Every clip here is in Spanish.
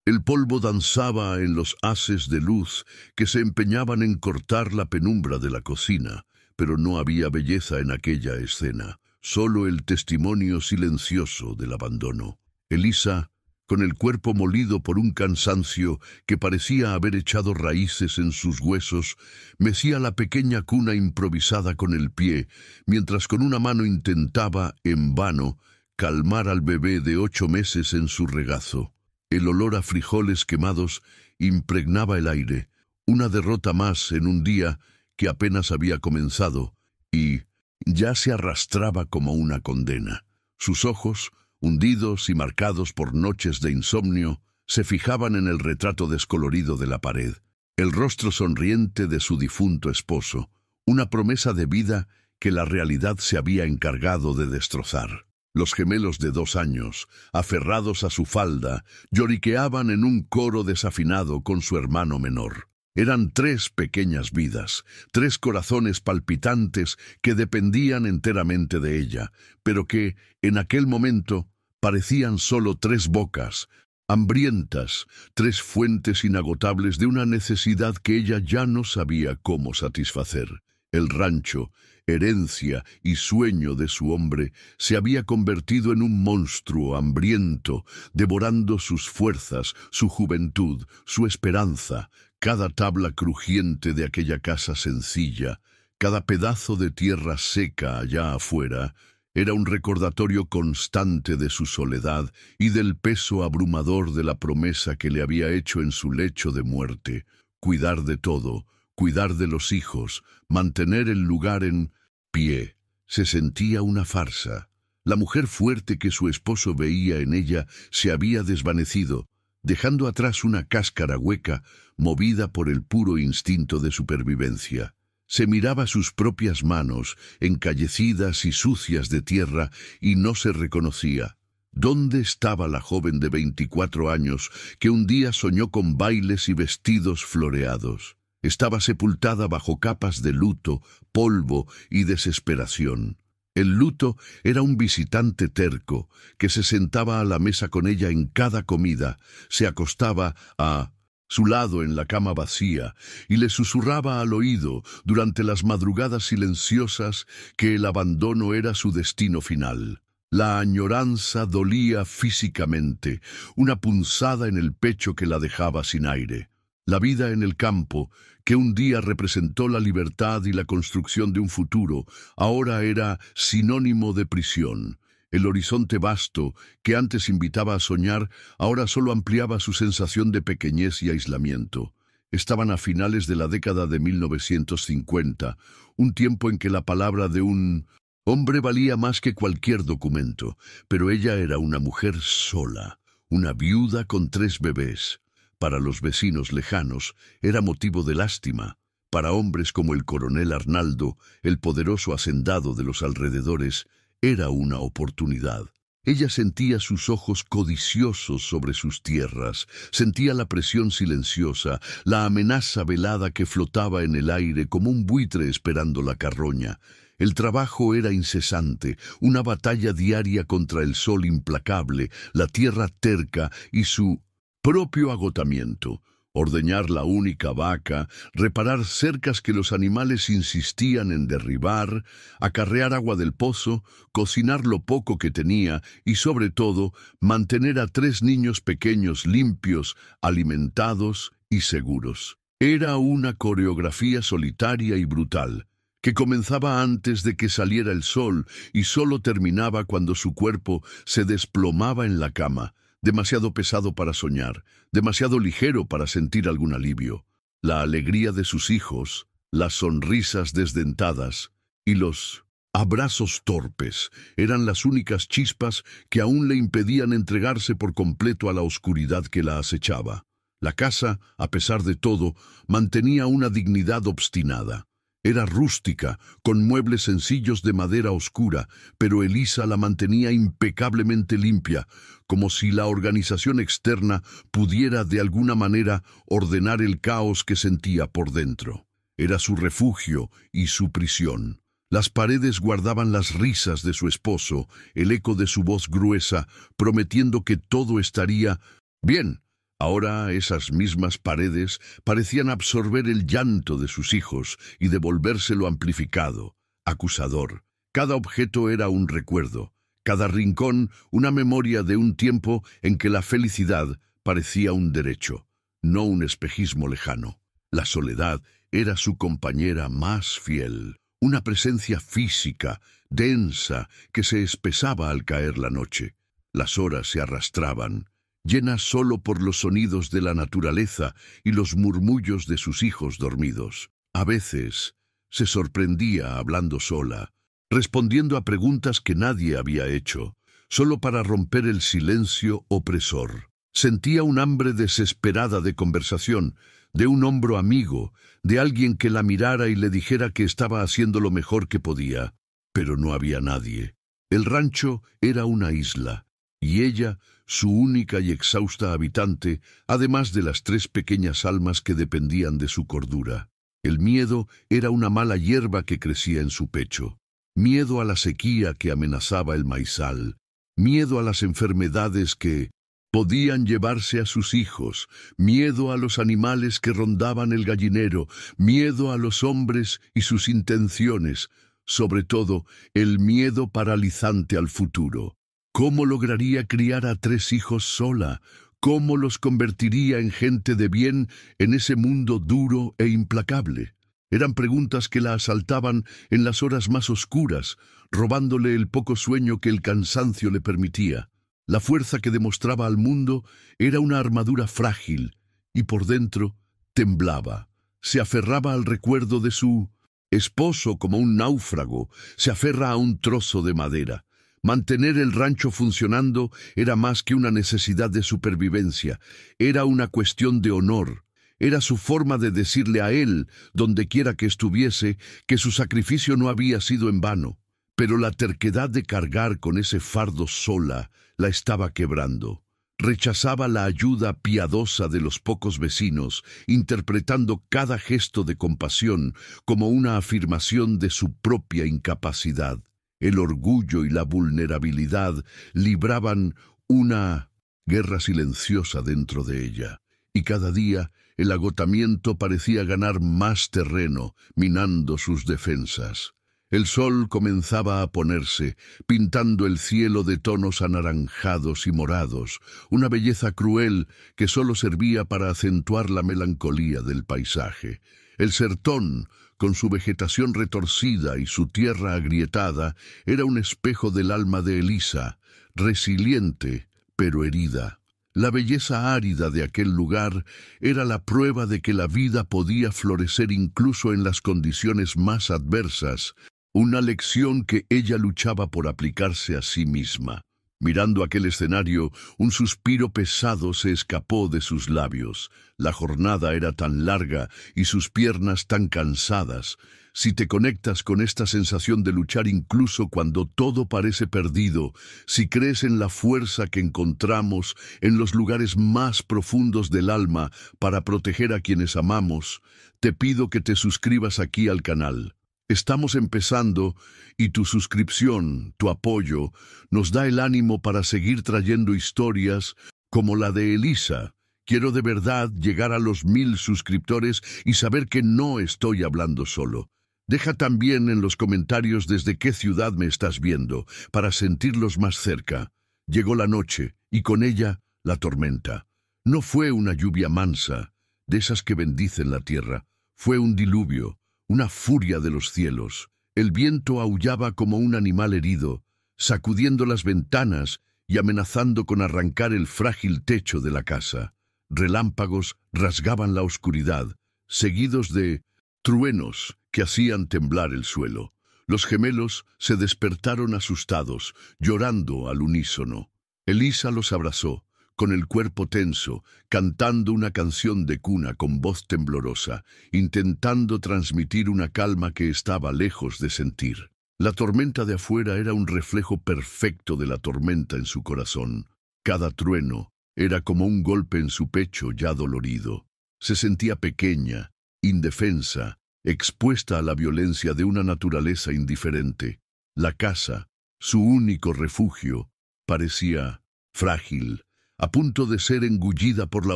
El polvo danzaba en los haces de luz que se empeñaban en cortar la penumbra de la cocina, pero no había belleza en aquella escena, solo el testimonio silencioso del abandono. Elisa, con el cuerpo molido por un cansancio que parecía haber echado raíces en sus huesos, mecía la pequeña cuna improvisada con el pie, mientras con una mano intentaba, en vano, calmar al bebé de 8 meses en su regazo. El olor a frijoles quemados impregnaba el aire, una derrota más en un día que apenas había comenzado, y ya se arrastraba como una condena. Sus ojos, hundidos y marcados por noches de insomnio, se fijaban en el retrato descolorido de la pared, el rostro sonriente de su difunto esposo, una promesa de vida que la realidad se había encargado de destrozar. Los gemelos de 2 años, aferrados a su falda, lloriqueaban en un coro desafinado con su hermano menor. Eran 3 pequeñas vidas, 3 corazones palpitantes que dependían enteramente de ella, pero que, en aquel momento, parecían solo 3 bocas, hambrientas, 3 fuentes inagotables de una necesidad que ella ya no sabía cómo satisfacer. El rancho, herencia y sueño de su hombre, se había convertido en un monstruo hambriento, devorando sus fuerzas, su juventud, su esperanza. Cada tabla crujiente de aquella casa sencilla, cada pedazo de tierra seca allá afuera, era un recordatorio constante de su soledad y del peso abrumador de la promesa que le había hecho en su lecho de muerte: cuidar de todo, cuidar de los hijos, mantener el lugar en pie. Se sentía una farsa. La mujer fuerte que su esposo veía en ella se había desvanecido, dejando atrás una cáscara hueca, movida por el puro instinto de supervivencia. Se miraba sus propias manos, encallecidas y sucias de tierra, y no se reconocía. ¿Dónde estaba la joven de 24 años que un día soñó con bailes y vestidos floreados? Estaba sepultada bajo capas de luto, polvo y desesperación. El luto era un visitante terco que se sentaba a la mesa con ella en cada comida, se acostaba a su lado en la cama vacía y le susurraba al oído durante las madrugadas silenciosas que el abandono era su destino final. La añoranza dolía físicamente, una punzada en el pecho que la dejaba sin aire. La vida en el campo, que un día representó la libertad y la construcción de un futuro, ahora era sinónimo de prisión. El horizonte vasto, que antes invitaba a soñar, ahora solo ampliaba su sensación de pequeñez y aislamiento. Estaban a finales de la década de 1950, un tiempo en que la palabra de un hombre valía más que cualquier documento, pero ella era una mujer sola, una viuda con 3 bebés. Para los vecinos lejanos era motivo de lástima. Para hombres como el coronel Arnaldo, el poderoso hacendado de los alrededores, era una oportunidad. Ella sentía sus ojos codiciosos sobre sus tierras, sentía la presión silenciosa, la amenaza velada que flotaba en el aire como un buitre esperando la carroña. El trabajo era incesante, una batalla diaria contra el sol implacable, la tierra terca y su propio agotamiento. Ordeñar la única vaca, reparar cercas que los animales insistían en derribar, acarrear agua del pozo, cocinar lo poco que tenía y, sobre todo, mantener a 3 niños pequeños limpios, alimentados y seguros. Era una coreografía solitaria y brutal, que comenzaba antes de que saliera el sol y solo terminaba cuando su cuerpo se desplomaba en la cama, demasiado pesado para soñar, demasiado ligero para sentir algún alivio. La alegría de sus hijos, las sonrisas desdentadas y los abrazos torpes eran las únicas chispas que aún le impedían entregarse por completo a la oscuridad que la acechaba. La casa, a pesar de todo, mantenía una dignidad obstinada. Era rústica, con muebles sencillos de madera oscura, pero Elisa la mantenía impecablemente limpia, como si la organización externa pudiera de alguna manera ordenar el caos que sentía por dentro. Era su refugio y su prisión. Las paredes guardaban las risas de su esposo, el eco de su voz gruesa, prometiendo que todo estaría bien Ahora esas mismas paredes parecían absorber el llanto de sus hijos y devolvérselo amplificado, acusador. Cada objeto era un recuerdo, cada rincón una memoria de un tiempo en que la felicidad parecía un derecho, no un espejismo lejano. La soledad era su compañera más fiel, una presencia física, densa, que se espesaba al caer la noche. Las horas se arrastraban, llenas solo por los sonidos de la naturaleza y los murmullos de sus hijos dormidos. A veces se sorprendía hablando sola, respondiendo a preguntas que nadie había hecho, solo para romper el silencio opresor. Sentía un hambre desesperada de conversación, de un hombro amigo, de alguien que la mirara y le dijera que estaba haciendo lo mejor que podía. Pero no había nadie. El rancho era una isla, y ella, su única y exhausta habitante, además de las 3 pequeñas almas que dependían de su cordura. El miedo era una mala hierba que crecía en su pecho. Miedo a la sequía que amenazaba el maizal. Miedo a las enfermedades que podían llevarse a sus hijos, miedo a los animales que rondaban el gallinero, miedo a los hombres y sus intenciones, sobre todo el miedo paralizante al futuro. ¿Cómo lograría criar a 3 hijos sola? ¿Cómo los convertiría en gente de bien en ese mundo duro e implacable? Eran preguntas que la asaltaban en las horas más oscuras, robándole el poco sueño que el cansancio le permitía. La fuerza que demostraba al mundo era una armadura frágil, y por dentro temblaba. Se aferraba al recuerdo de su esposo como un náufrago, se aferra a un trozo de madera. Mantener el rancho funcionando era más que una necesidad de supervivencia, era una cuestión de honor. Era su forma de decirle a él, dondequiera que estuviese, que su sacrificio no había sido en vano. Pero la terquedad de cargar con ese fardo sola la estaba quebrando. Rechazaba la ayuda piadosa de los pocos vecinos, interpretando cada gesto de compasión como una afirmación de su propia incapacidad. El orgullo y la vulnerabilidad libraban una guerra silenciosa dentro de ella, y cada día el agotamiento parecía ganar más terreno, minando sus defensas. El sol comenzaba a ponerse, pintando el cielo de tonos anaranjados y morados, una belleza cruel que solo servía para acentuar la melancolía del paisaje. El sertón, con su vegetación retorcida y su tierra agrietada, era un espejo del alma de Elisa, resiliente, pero herida. La belleza árida de aquel lugar era la prueba de que la vida podía florecer incluso en las condiciones más adversas, una lección que ella luchaba por aplicarse a sí misma. Mirando aquel escenario, un suspiro pesado se escapó de sus labios. La jornada era tan larga y sus piernas tan cansadas. Si te conectas con esta sensación de luchar incluso cuando todo parece perdido, si crees en la fuerza que encontramos en los lugares más profundos del alma para proteger a quienes amamos, te pido que te suscribas aquí al canal. Estamos empezando y tu suscripción, tu apoyo, nos da el ánimo para seguir trayendo historias como la de Elisa. Quiero de verdad llegar a los 1000 suscriptores y saber que no estoy hablando solo. Deja también en los comentarios desde qué ciudad me estás viendo, para sentirlos más cerca. Llegó la noche y con ella la tormenta. No fue una lluvia mansa, de esas que bendicen la tierra. Fue un diluvio. Una furia de los cielos. El viento aullaba como un animal herido, sacudiendo las ventanas y amenazando con arrancar el frágil techo de la casa. Relámpagos rasgaban la oscuridad, seguidos de truenos que hacían temblar el suelo. Los gemelos se despertaron asustados, llorando al unísono. Elisa los abrazó, con el cuerpo tenso, cantando una canción de cuna con voz temblorosa, intentando transmitir una calma que estaba lejos de sentir. La tormenta de afuera era un reflejo perfecto de la tormenta en su corazón. Cada trueno era como un golpe en su pecho ya dolorido. Se sentía pequeña, indefensa, expuesta a la violencia de una naturaleza indiferente. La casa, su único refugio, parecía frágil, a punto de ser engullida por la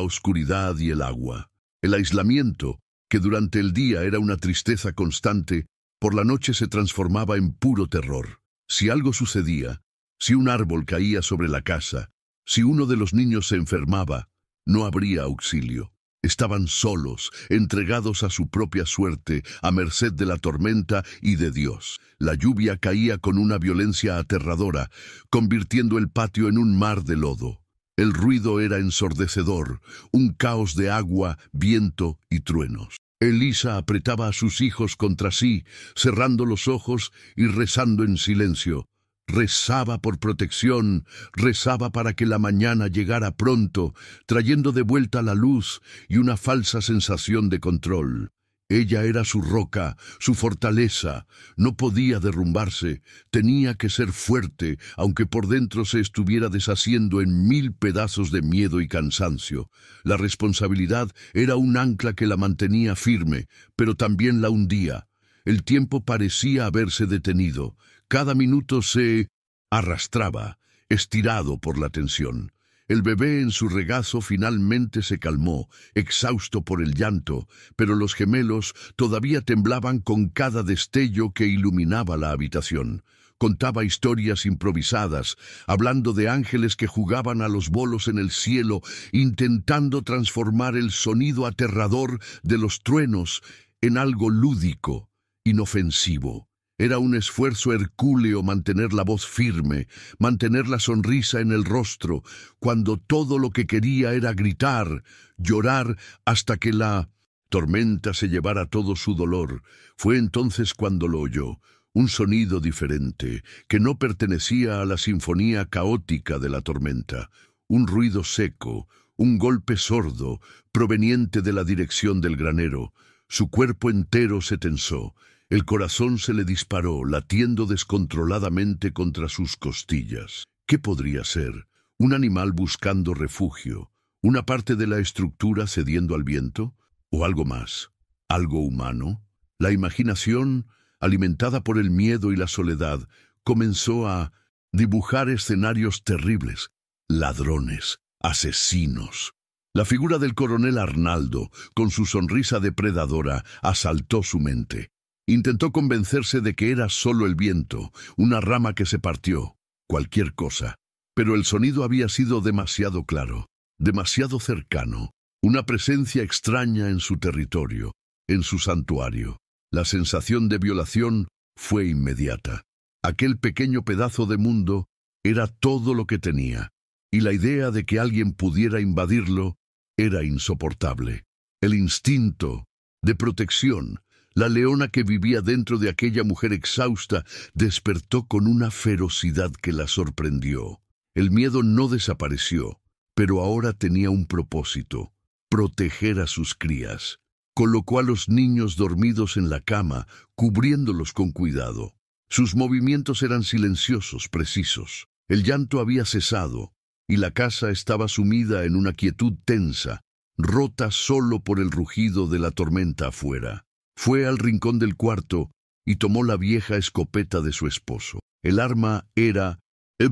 oscuridad y el agua. El aislamiento, que durante el día era una tristeza constante, por la noche se transformaba en puro terror. Si algo sucedía, si un árbol caía sobre la casa, si uno de los niños se enfermaba, no habría auxilio. Estaban solos, entregados a su propia suerte, a merced de la tormenta y de Dios. La lluvia caía con una violencia aterradora, convirtiendo el patio en un mar de lodo. El ruido era ensordecedor, un caos de agua, viento y truenos. Elisa apretaba a sus hijos contra sí, cerrando los ojos y rezando en silencio. Rezaba por protección, rezaba para que la mañana llegara pronto, trayendo de vuelta la luz y una falsa sensación de control. Ella era su roca, su fortaleza. No podía derrumbarse, tenía que ser fuerte, aunque por dentro se estuviera deshaciendo en 1000 pedazos de miedo y cansancio. La responsabilidad era un ancla que la mantenía firme, pero también la hundía. El tiempo parecía haberse detenido. Cada minuto se arrastraba, estirado por la tensión. El bebé en su regazo finalmente se calmó, exhausto por el llanto, pero los gemelos todavía temblaban con cada destello que iluminaba la habitación. Contaba historias improvisadas, hablando de ángeles que jugaban a los bolos en el cielo, intentando transformar el sonido aterrador de los truenos en algo lúdico, inofensivo. Era un esfuerzo hercúleo mantener la voz firme, mantener la sonrisa en el rostro, cuando todo lo que quería era gritar, llorar, hasta que la tormenta se llevara todo su dolor. Fue entonces cuando lo oyó, un sonido diferente, que no pertenecía a la sinfonía caótica de la tormenta, un ruido seco, un golpe sordo, proveniente de la dirección del granero. Su cuerpo entero se tensó. El corazón se le disparó, latiendo descontroladamente contra sus costillas. ¿Qué podría ser? ¿Un animal buscando refugio? ¿Una parte de la estructura cediendo al viento? ¿O algo más? ¿Algo humano? La imaginación, alimentada por el miedo y la soledad, comenzó a dibujar escenarios terribles. Ladrones, asesinos. La figura del coronel Arnaldo, con su sonrisa depredadora, asaltó su mente. Intentó convencerse de que era solo el viento, una rama que se partió, cualquier cosa. Pero el sonido había sido demasiado claro, demasiado cercano, una presencia extraña en su territorio, en su santuario. La sensación de violación fue inmediata. Aquel pequeño pedazo de mundo era todo lo que tenía, y la idea de que alguien pudiera invadirlo era insoportable. El instinto de protección, la leona que vivía dentro de aquella mujer exhausta, despertó con una ferocidad que la sorprendió. El miedo no desapareció, pero ahora tenía un propósito: proteger a sus crías. Colocó a los niños dormidos en la cama, cubriéndolos con cuidado. Sus movimientos eran silenciosos, precisos. El llanto había cesado, y la casa estaba sumida en una quietud tensa, rota solo por el rugido de la tormenta afuera. Fue al rincón del cuarto y tomó la vieja escopeta de su esposo. El arma era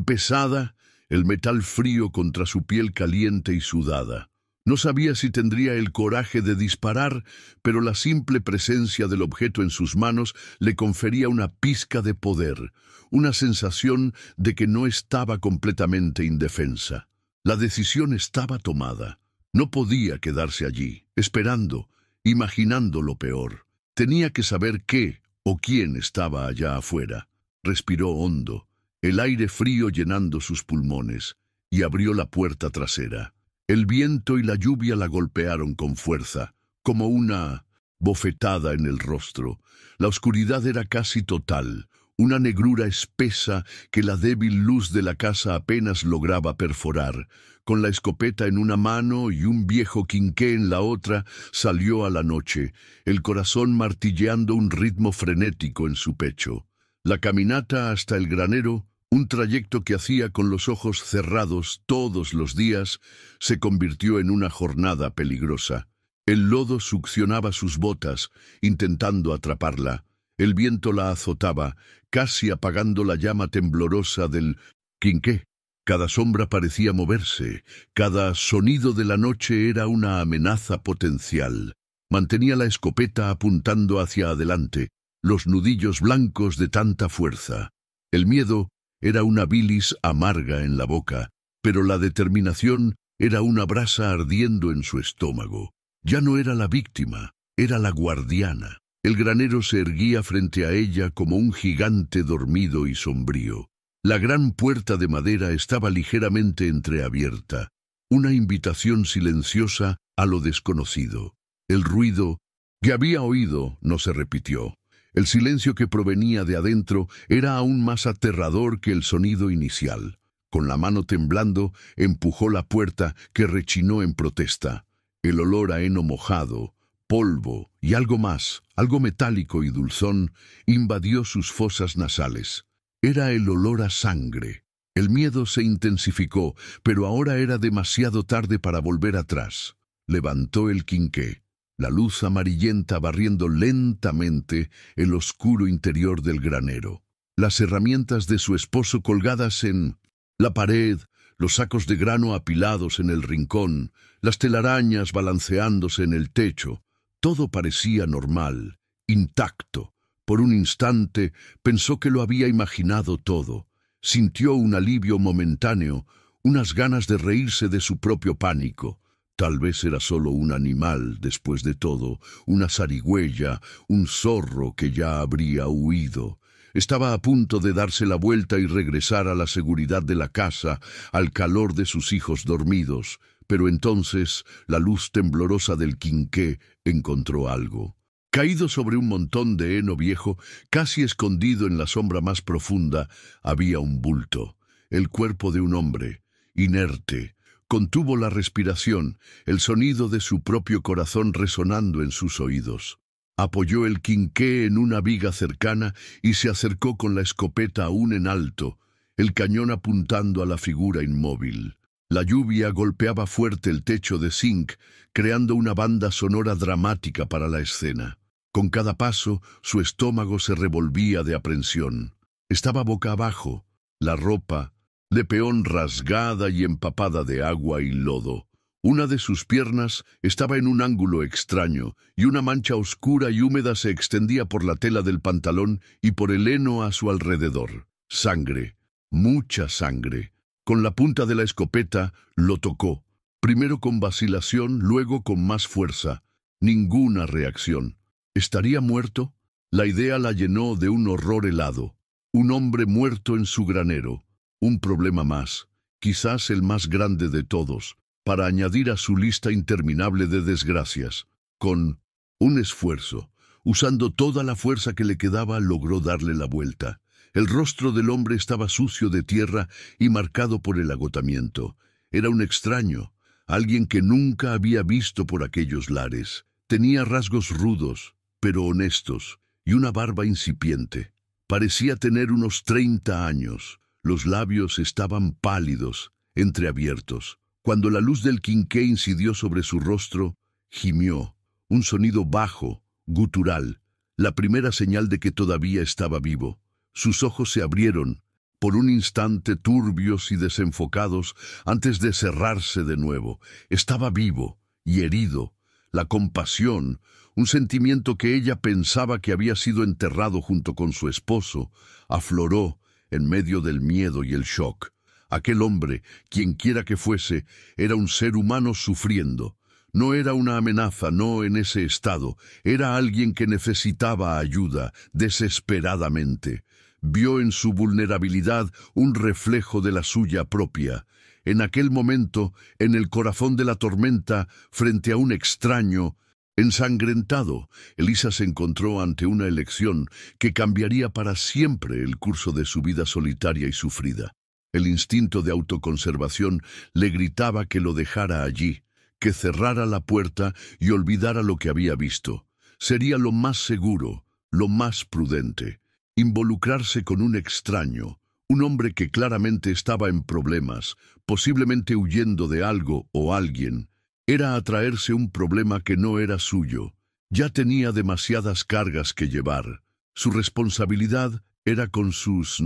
pesada, el metal frío contra su piel caliente y sudada. No sabía si tendría el coraje de disparar, pero la simple presencia del objeto en sus manos le confería una pizca de poder, una sensación de que no estaba completamente indefensa. La decisión estaba tomada. No podía quedarse allí, esperando, imaginando lo peor. Tenía que saber qué o quién estaba allá afuera. Respiró hondo, el aire frío llenando sus pulmones, y abrió la puerta trasera. El viento y la lluvia la golpearon con fuerza, como una bofetada en el rostro. La oscuridad era casi total, una negrura espesa que la débil luz de la casa apenas lograba perforar. Con la escopeta en una mano y un viejo quinqué en la otra, salió a la noche, el corazón martilleando un ritmo frenético en su pecho. La caminata hasta el granero, un trayecto que hacía con los ojos cerrados todos los días, se convirtió en una jornada peligrosa. El lodo succionaba sus botas, intentando atraparla. El viento la azotaba, casi apagando la llama temblorosa del quinqué. Cada sombra parecía moverse, cada sonido de la noche era una amenaza potencial. Mantenía la escopeta apuntando hacia adelante, los nudillos blancos de tanta fuerza. El miedo era una bilis amarga en la boca, pero la determinación era una brasa ardiendo en su estómago. Ya no era la víctima, era la guardiana. El granero se erguía frente a ella como un gigante dormido y sombrío. La gran puerta de madera estaba ligeramente entreabierta, una invitación silenciosa a lo desconocido. El ruido que había oído no se repitió. El silencio que provenía de adentro era aún más aterrador que el sonido inicial. Con la mano temblando, empujó la puerta, que rechinó en protesta. El olor a heno mojado, polvo y algo más, algo metálico y dulzón, invadió sus fosas nasales. Era el olor a sangre. El miedo se intensificó, pero ahora era demasiado tarde para volver atrás. Levantó el quinqué, la luz amarillenta barriendo lentamente el oscuro interior del granero. Las herramientas de su esposo colgadas en la pared, los sacos de grano apilados en el rincón, las telarañas balanceándose en el techo. Todo parecía normal, intacto. Por un instante pensó que lo había imaginado todo. Sintió un alivio momentáneo, unas ganas de reírse de su propio pánico. Tal vez era solo un animal, después de todo, una zarigüeya, un zorro que ya habría huido. Estaba a punto de darse la vuelta y regresar a la seguridad de la casa, al calor de sus hijos dormidos, pero entonces la luz temblorosa del quinqué encontró algo. Caído sobre un montón de heno viejo, casi escondido en la sombra más profunda, había un bulto, el cuerpo de un hombre, inerte. Contuvo la respiración, el sonido de su propio corazón resonando en sus oídos. Apoyó el quinqué en una viga cercana y se acercó con la escopeta aún en alto, el cañón apuntando a la figura inmóvil. La lluvia golpeaba fuerte el techo de zinc, creando una banda sonora dramática para la escena. Con cada paso, su estómago se revolvía de aprensión. Estaba boca abajo, la ropa de peón rasgada y empapada de agua y lodo. Una de sus piernas estaba en un ángulo extraño, y una mancha oscura y húmeda se extendía por la tela del pantalón y por el heno a su alrededor. Sangre, mucha sangre. Con la punta de la escopeta lo tocó, primero con vacilación, luego con más fuerza. Ninguna reacción. ¿Estaría muerto? La idea la llenó de un horror helado. Un hombre muerto en su granero. Un problema más, quizás el más grande de todos, para añadir a su lista interminable de desgracias. Con un esfuerzo, usando toda la fuerza que le quedaba, logró darle la vuelta. El rostro del hombre estaba sucio de tierra y marcado por el agotamiento. Era un extraño, alguien que nunca había visto por aquellos lares. Tenía rasgos rudos, pero honestos, y una barba incipiente. Parecía tener unos 30 años. Los labios estaban pálidos, entreabiertos. Cuando la luz del quinqué incidió sobre su rostro, gimió, un sonido bajo, gutural, la primera señal de que todavía estaba vivo. Sus ojos se abrieron, por un instante turbios y desenfocados, antes de cerrarse de nuevo. Estaba vivo y herido. La compasión, un sentimiento que ella pensaba que había sido enterrado junto con su esposo, afloró en medio del miedo y el shock. Aquel hombre, quienquiera que fuese, era un ser humano sufriendo. No era una amenaza, no en ese estado. Era alguien que necesitaba ayuda, desesperadamente. Vio en su vulnerabilidad un reflejo de la suya propia. En aquel momento, en el corazón de la tormenta, frente a un extraño, ensangrentado, Elisa se encontró ante una elección que cambiaría para siempre el curso de su vida solitaria y sufrida. El instinto de autoconservación le gritaba que lo dejara allí, que cerrara la puerta y olvidara lo que había visto. Sería lo más seguro, lo más prudente. Involucrarse con un extraño, un hombre que claramente estaba en problemas, posiblemente huyendo de algo o alguien, era atraerse un problema que no era suyo. Ya tenía demasiadas cargas que llevar. Su responsabilidad era con sus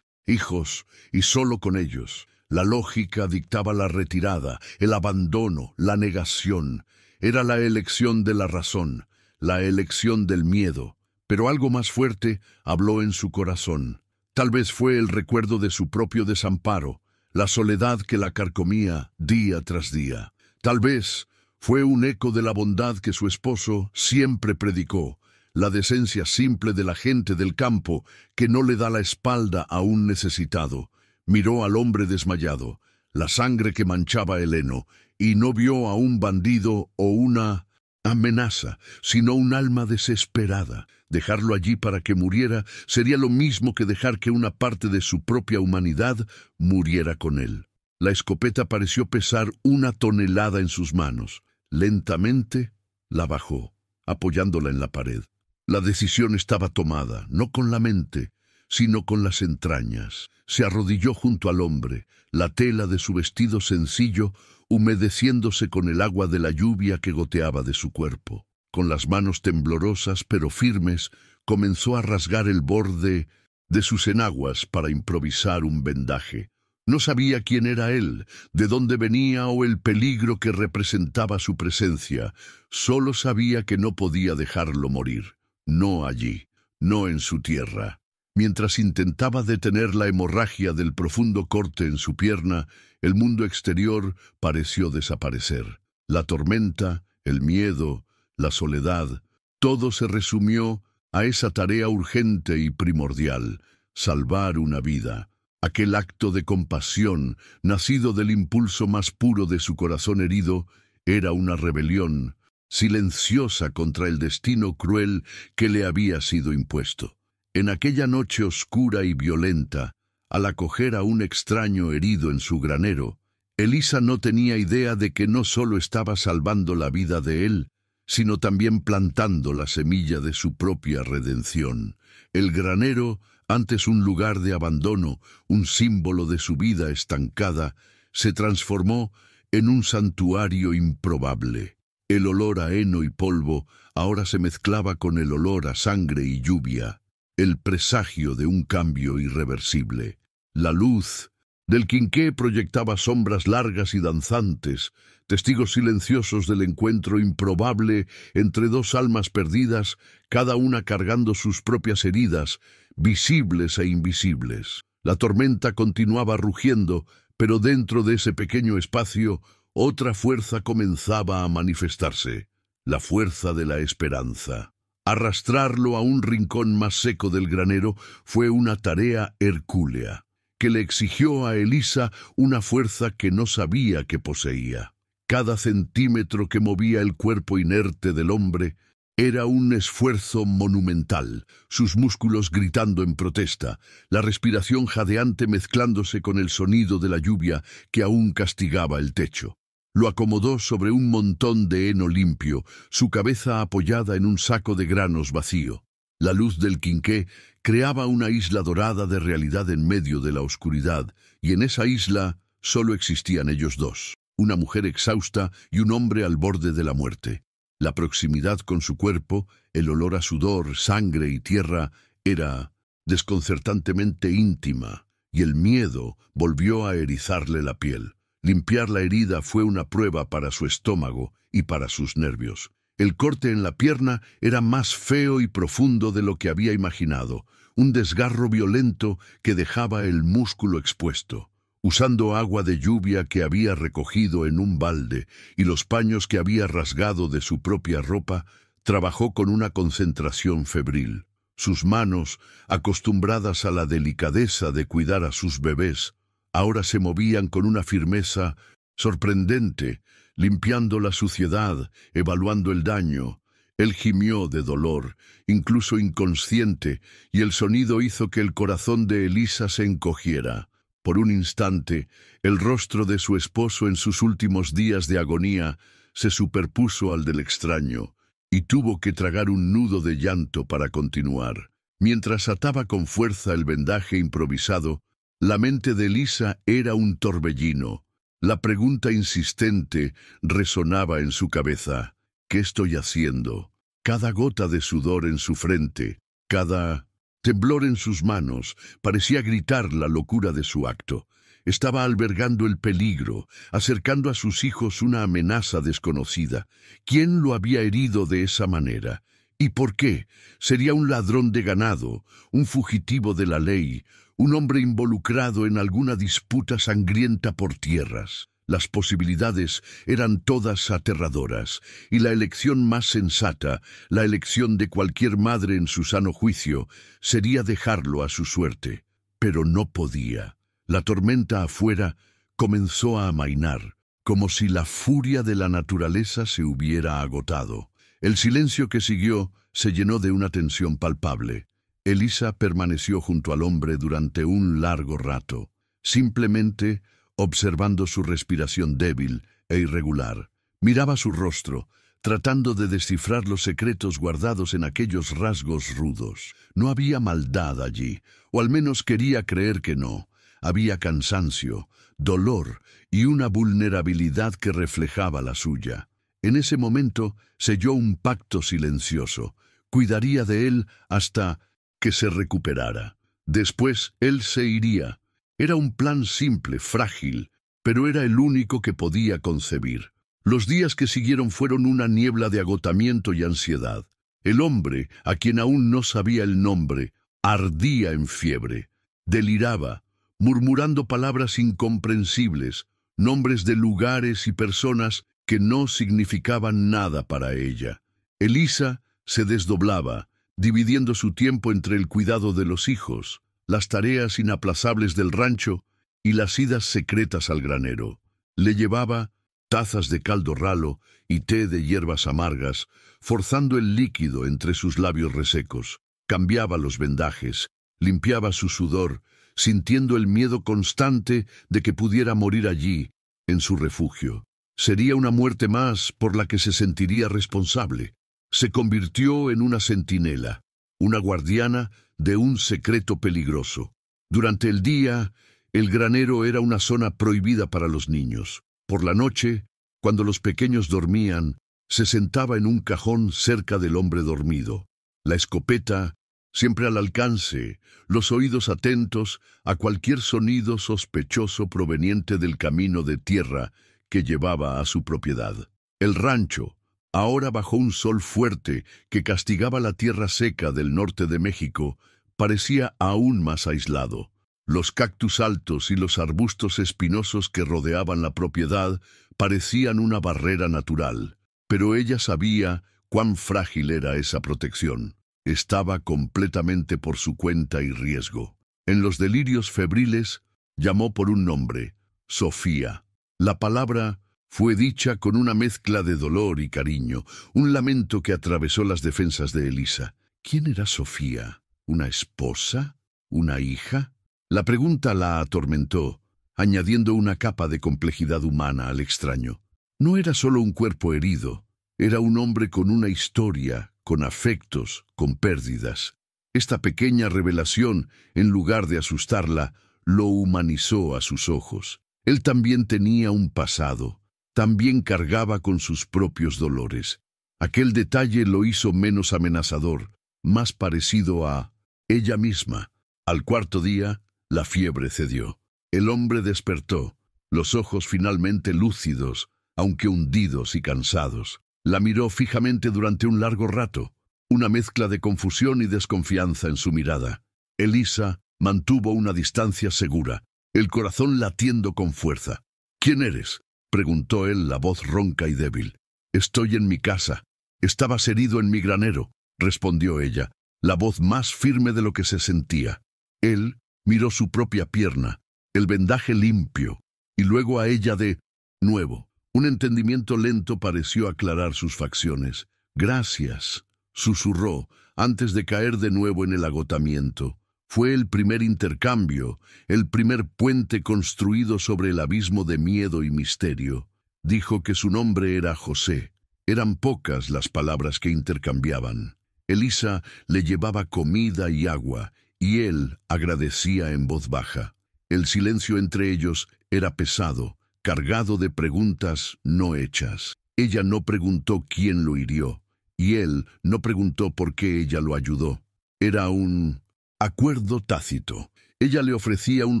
hijos, y solo con ellos. La lógica dictaba la retirada, el abandono, la negación. Era la elección de la razón, la elección del miedo. Pero algo más fuerte habló en su corazón. Tal vez fue el recuerdo de su propio desamparo, la soledad que la carcomía día tras día. Tal vez fue un eco de la bondad que su esposo siempre predicó, la decencia simple de la gente del campo que no le da la espalda a un necesitado. Miró al hombre desmayado, la sangre que manchaba el heno, y no vio a un bandido o una amenaza, sino un alma desesperada. Dejarlo allí para que muriera sería lo mismo que dejar que una parte de su propia humanidad muriera con él. La escopeta pareció pesar 1 tonelada en sus manos. Lentamente la bajó, apoyándola en la pared. La decisión estaba tomada, no con la mente, sino con las entrañas. Se arrodilló junto al hombre, la tela de su vestido sencillo humedeciéndose con el agua de la lluvia que goteaba de su cuerpo. Con las manos temblorosas pero firmes, comenzó a rasgar el borde de sus enaguas para improvisar un vendaje. No sabía quién era él, de dónde venía o el peligro que representaba su presencia. Solo sabía que no podía dejarlo morir. No allí, no en su tierra. Mientras intentaba detener la hemorragia del profundo corte en su pierna, el mundo exterior pareció desaparecer. La tormenta, el miedo, la soledad, todo se resumió a esa tarea urgente y primordial: salvar una vida. Aquel acto de compasión, nacido del impulso más puro de su corazón herido, era una rebelión silenciosa contra el destino cruel que le había sido impuesto. En aquella noche oscura y violenta, al acoger a un extraño herido en su granero, Elisa no tenía idea de que no solo estaba salvando la vida de él, sino también plantando la semilla de su propia redención. El granero, antes un lugar de abandono, un símbolo de su vida estancada, se transformó en un santuario improbable. El olor a heno y polvo ahora se mezclaba con el olor a sangre y lluvia, el presagio de un cambio irreversible. La luz del quinqué proyectaba sombras largas y danzantes, testigos silenciosos del encuentro improbable entre 2 almas perdidas, cada una cargando sus propias heridas, visibles e invisibles. La tormenta continuaba rugiendo, pero dentro de ese pequeño espacio, otra fuerza comenzaba a manifestarse: la fuerza de la esperanza. Arrastrarlo a un rincón más seco del granero fue una tarea hercúlea, que le exigió a Elisa una fuerza que no sabía que poseía. Cada centímetro que movía el cuerpo inerte del hombre era un esfuerzo monumental, sus músculos gritando en protesta, la respiración jadeante mezclándose con el sonido de la lluvia que aún castigaba el techo. Lo acomodó sobre un montón de heno limpio, su cabeza apoyada en un saco de granos vacío. La luz del quinqué creaba una isla dorada de realidad en medio de la oscuridad, y en esa isla solo existían ellos dos, una mujer exhausta y un hombre al borde de la muerte. La proximidad con su cuerpo, el olor a sudor, sangre y tierra, era desconcertantemente íntima, y el miedo volvió a erizarle la piel. Limpiar la herida fue una prueba para su estómago y para sus nervios. El corte en la pierna era más feo y profundo de lo que había imaginado, un desgarro violento que dejaba el músculo expuesto. Usando agua de lluvia que había recogido en un balde y los paños que había rasgado de su propia ropa, trabajó con una concentración febril. Sus manos, acostumbradas a la delicadeza de cuidar a sus bebés, ahora se movían con una firmeza sorprendente, limpiando la suciedad, evaluando el daño. Él gimió de dolor, incluso inconsciente, y el sonido hizo que el corazón de Elisa se encogiera. Por un instante, el rostro de su esposo en sus últimos días de agonía se superpuso al del extraño, y tuvo que tragar un nudo de llanto para continuar. Mientras ataba con fuerza el vendaje improvisado, la mente de Elisa era un torbellino. La pregunta insistente resonaba en su cabeza: ¿qué estoy haciendo? Cada gota de sudor en su frente, cada temblor en sus manos, parecía gritar la locura de su acto. Estaba albergando el peligro, acercando a sus hijos una amenaza desconocida. ¿Quién lo había herido de esa manera? ¿Y por qué? ¿Sería un ladrón de ganado, un fugitivo de la ley, un hombre involucrado en alguna disputa sangrienta por tierras? Las posibilidades eran todas aterradoras, y la elección más sensata, la elección de cualquier madre en su sano juicio, sería dejarlo a su suerte. Pero no podía. La tormenta afuera comenzó a amainar, como si la furia de la naturaleza se hubiera agotado. El silencio que siguió se llenó de una tensión palpable. Elisa permaneció junto al hombre durante un largo rato, simplemente observando su respiración débil e irregular. Miraba su rostro, tratando de descifrar los secretos guardados en aquellos rasgos rudos. No había maldad allí, o al menos quería creer que no. Había cansancio, dolor y una vulnerabilidad que reflejaba la suya. En ese momento selló un pacto silencioso. Cuidaría de él hasta que se recuperara. Después él se iría. Era un plan simple, frágil, pero era el único que podía concebir. Los días que siguieron fueron una niebla de agotamiento y ansiedad. El hombre, a quien aún no sabía el nombre, ardía en fiebre. Deliraba, murmurando palabras incomprensibles, nombres de lugares y personas que no significaban nada para ella. Elisa se desdoblaba, dividiendo su tiempo entre el cuidado de los hijos, las tareas inaplazables del rancho y las idas secretas al granero. Le llevaba tazas de caldo ralo y té de hierbas amargas, forzando el líquido entre sus labios resecos. Cambiaba los vendajes, limpiaba su sudor, sintiendo el miedo constante de que pudiera morir allí, en su refugio. Sería una muerte más por la que se sentiría responsable. Se convirtió en una centinela, una guardiana de un secreto peligroso. Durante el día, el granero era una zona prohibida para los niños. Por la noche, cuando los pequeños dormían, se sentaba en un cajón cerca del hombre dormido. La escopeta, siempre al alcance, los oídos atentos a cualquier sonido sospechoso proveniente del camino de tierra que llevaba a su propiedad. El rancho, ahora bajo un sol fuerte que castigaba la tierra seca del norte de México, parecía aún más aislado. Los cactus altos y los arbustos espinosos que rodeaban la propiedad parecían una barrera natural, pero ella sabía cuán frágil era esa protección. Estaba completamente por su cuenta y riesgo. En los delirios febriles, llamó por un nombre: Sofía. La palabra fue dicha con una mezcla de dolor y cariño, un lamento que atravesó las defensas de Elisa. ¿Quién era Sofía? ¿Una esposa? ¿Una hija? La pregunta la atormentó, añadiendo una capa de complejidad humana al extraño. No era solo un cuerpo herido, era un hombre con una historia, con afectos, con pérdidas. Esta pequeña revelación, en lugar de asustarla, lo humanizó a sus ojos. Él también tenía un pasado, también cargaba con sus propios dolores. Aquel detalle lo hizo menos amenazador, más parecido a ella misma. Al cuarto día, la fiebre cedió. El hombre despertó, los ojos finalmente lúcidos, aunque hundidos y cansados. La miró fijamente durante un largo rato, una mezcla de confusión y desconfianza en su mirada. Elisa mantuvo una distancia segura, el corazón latiendo con fuerza. «¿Quién eres?», preguntó él, la voz ronca y débil. «Estoy en mi casa. Estabas herido en mi granero», respondió ella, la voz más firme de lo que se sentía. Él miró su propia pierna, el vendaje limpio, y luego a ella de nuevo. Un entendimiento lento pareció aclarar sus facciones. «Gracias», susurró, antes de caer de nuevo en el agotamiento. Fue el primer intercambio, el primer puente construido sobre el abismo de miedo y misterio. Dijo que su nombre era José. Eran pocas las palabras que intercambiaban. Elisa le llevaba comida y agua, y él agradecía en voz baja. El silencio entre ellos era pesado, cargado de preguntas no hechas. Ella no preguntó quién lo hirió, y él no preguntó por qué ella lo ayudó. Era un acuerdo tácito. Ella le ofrecía un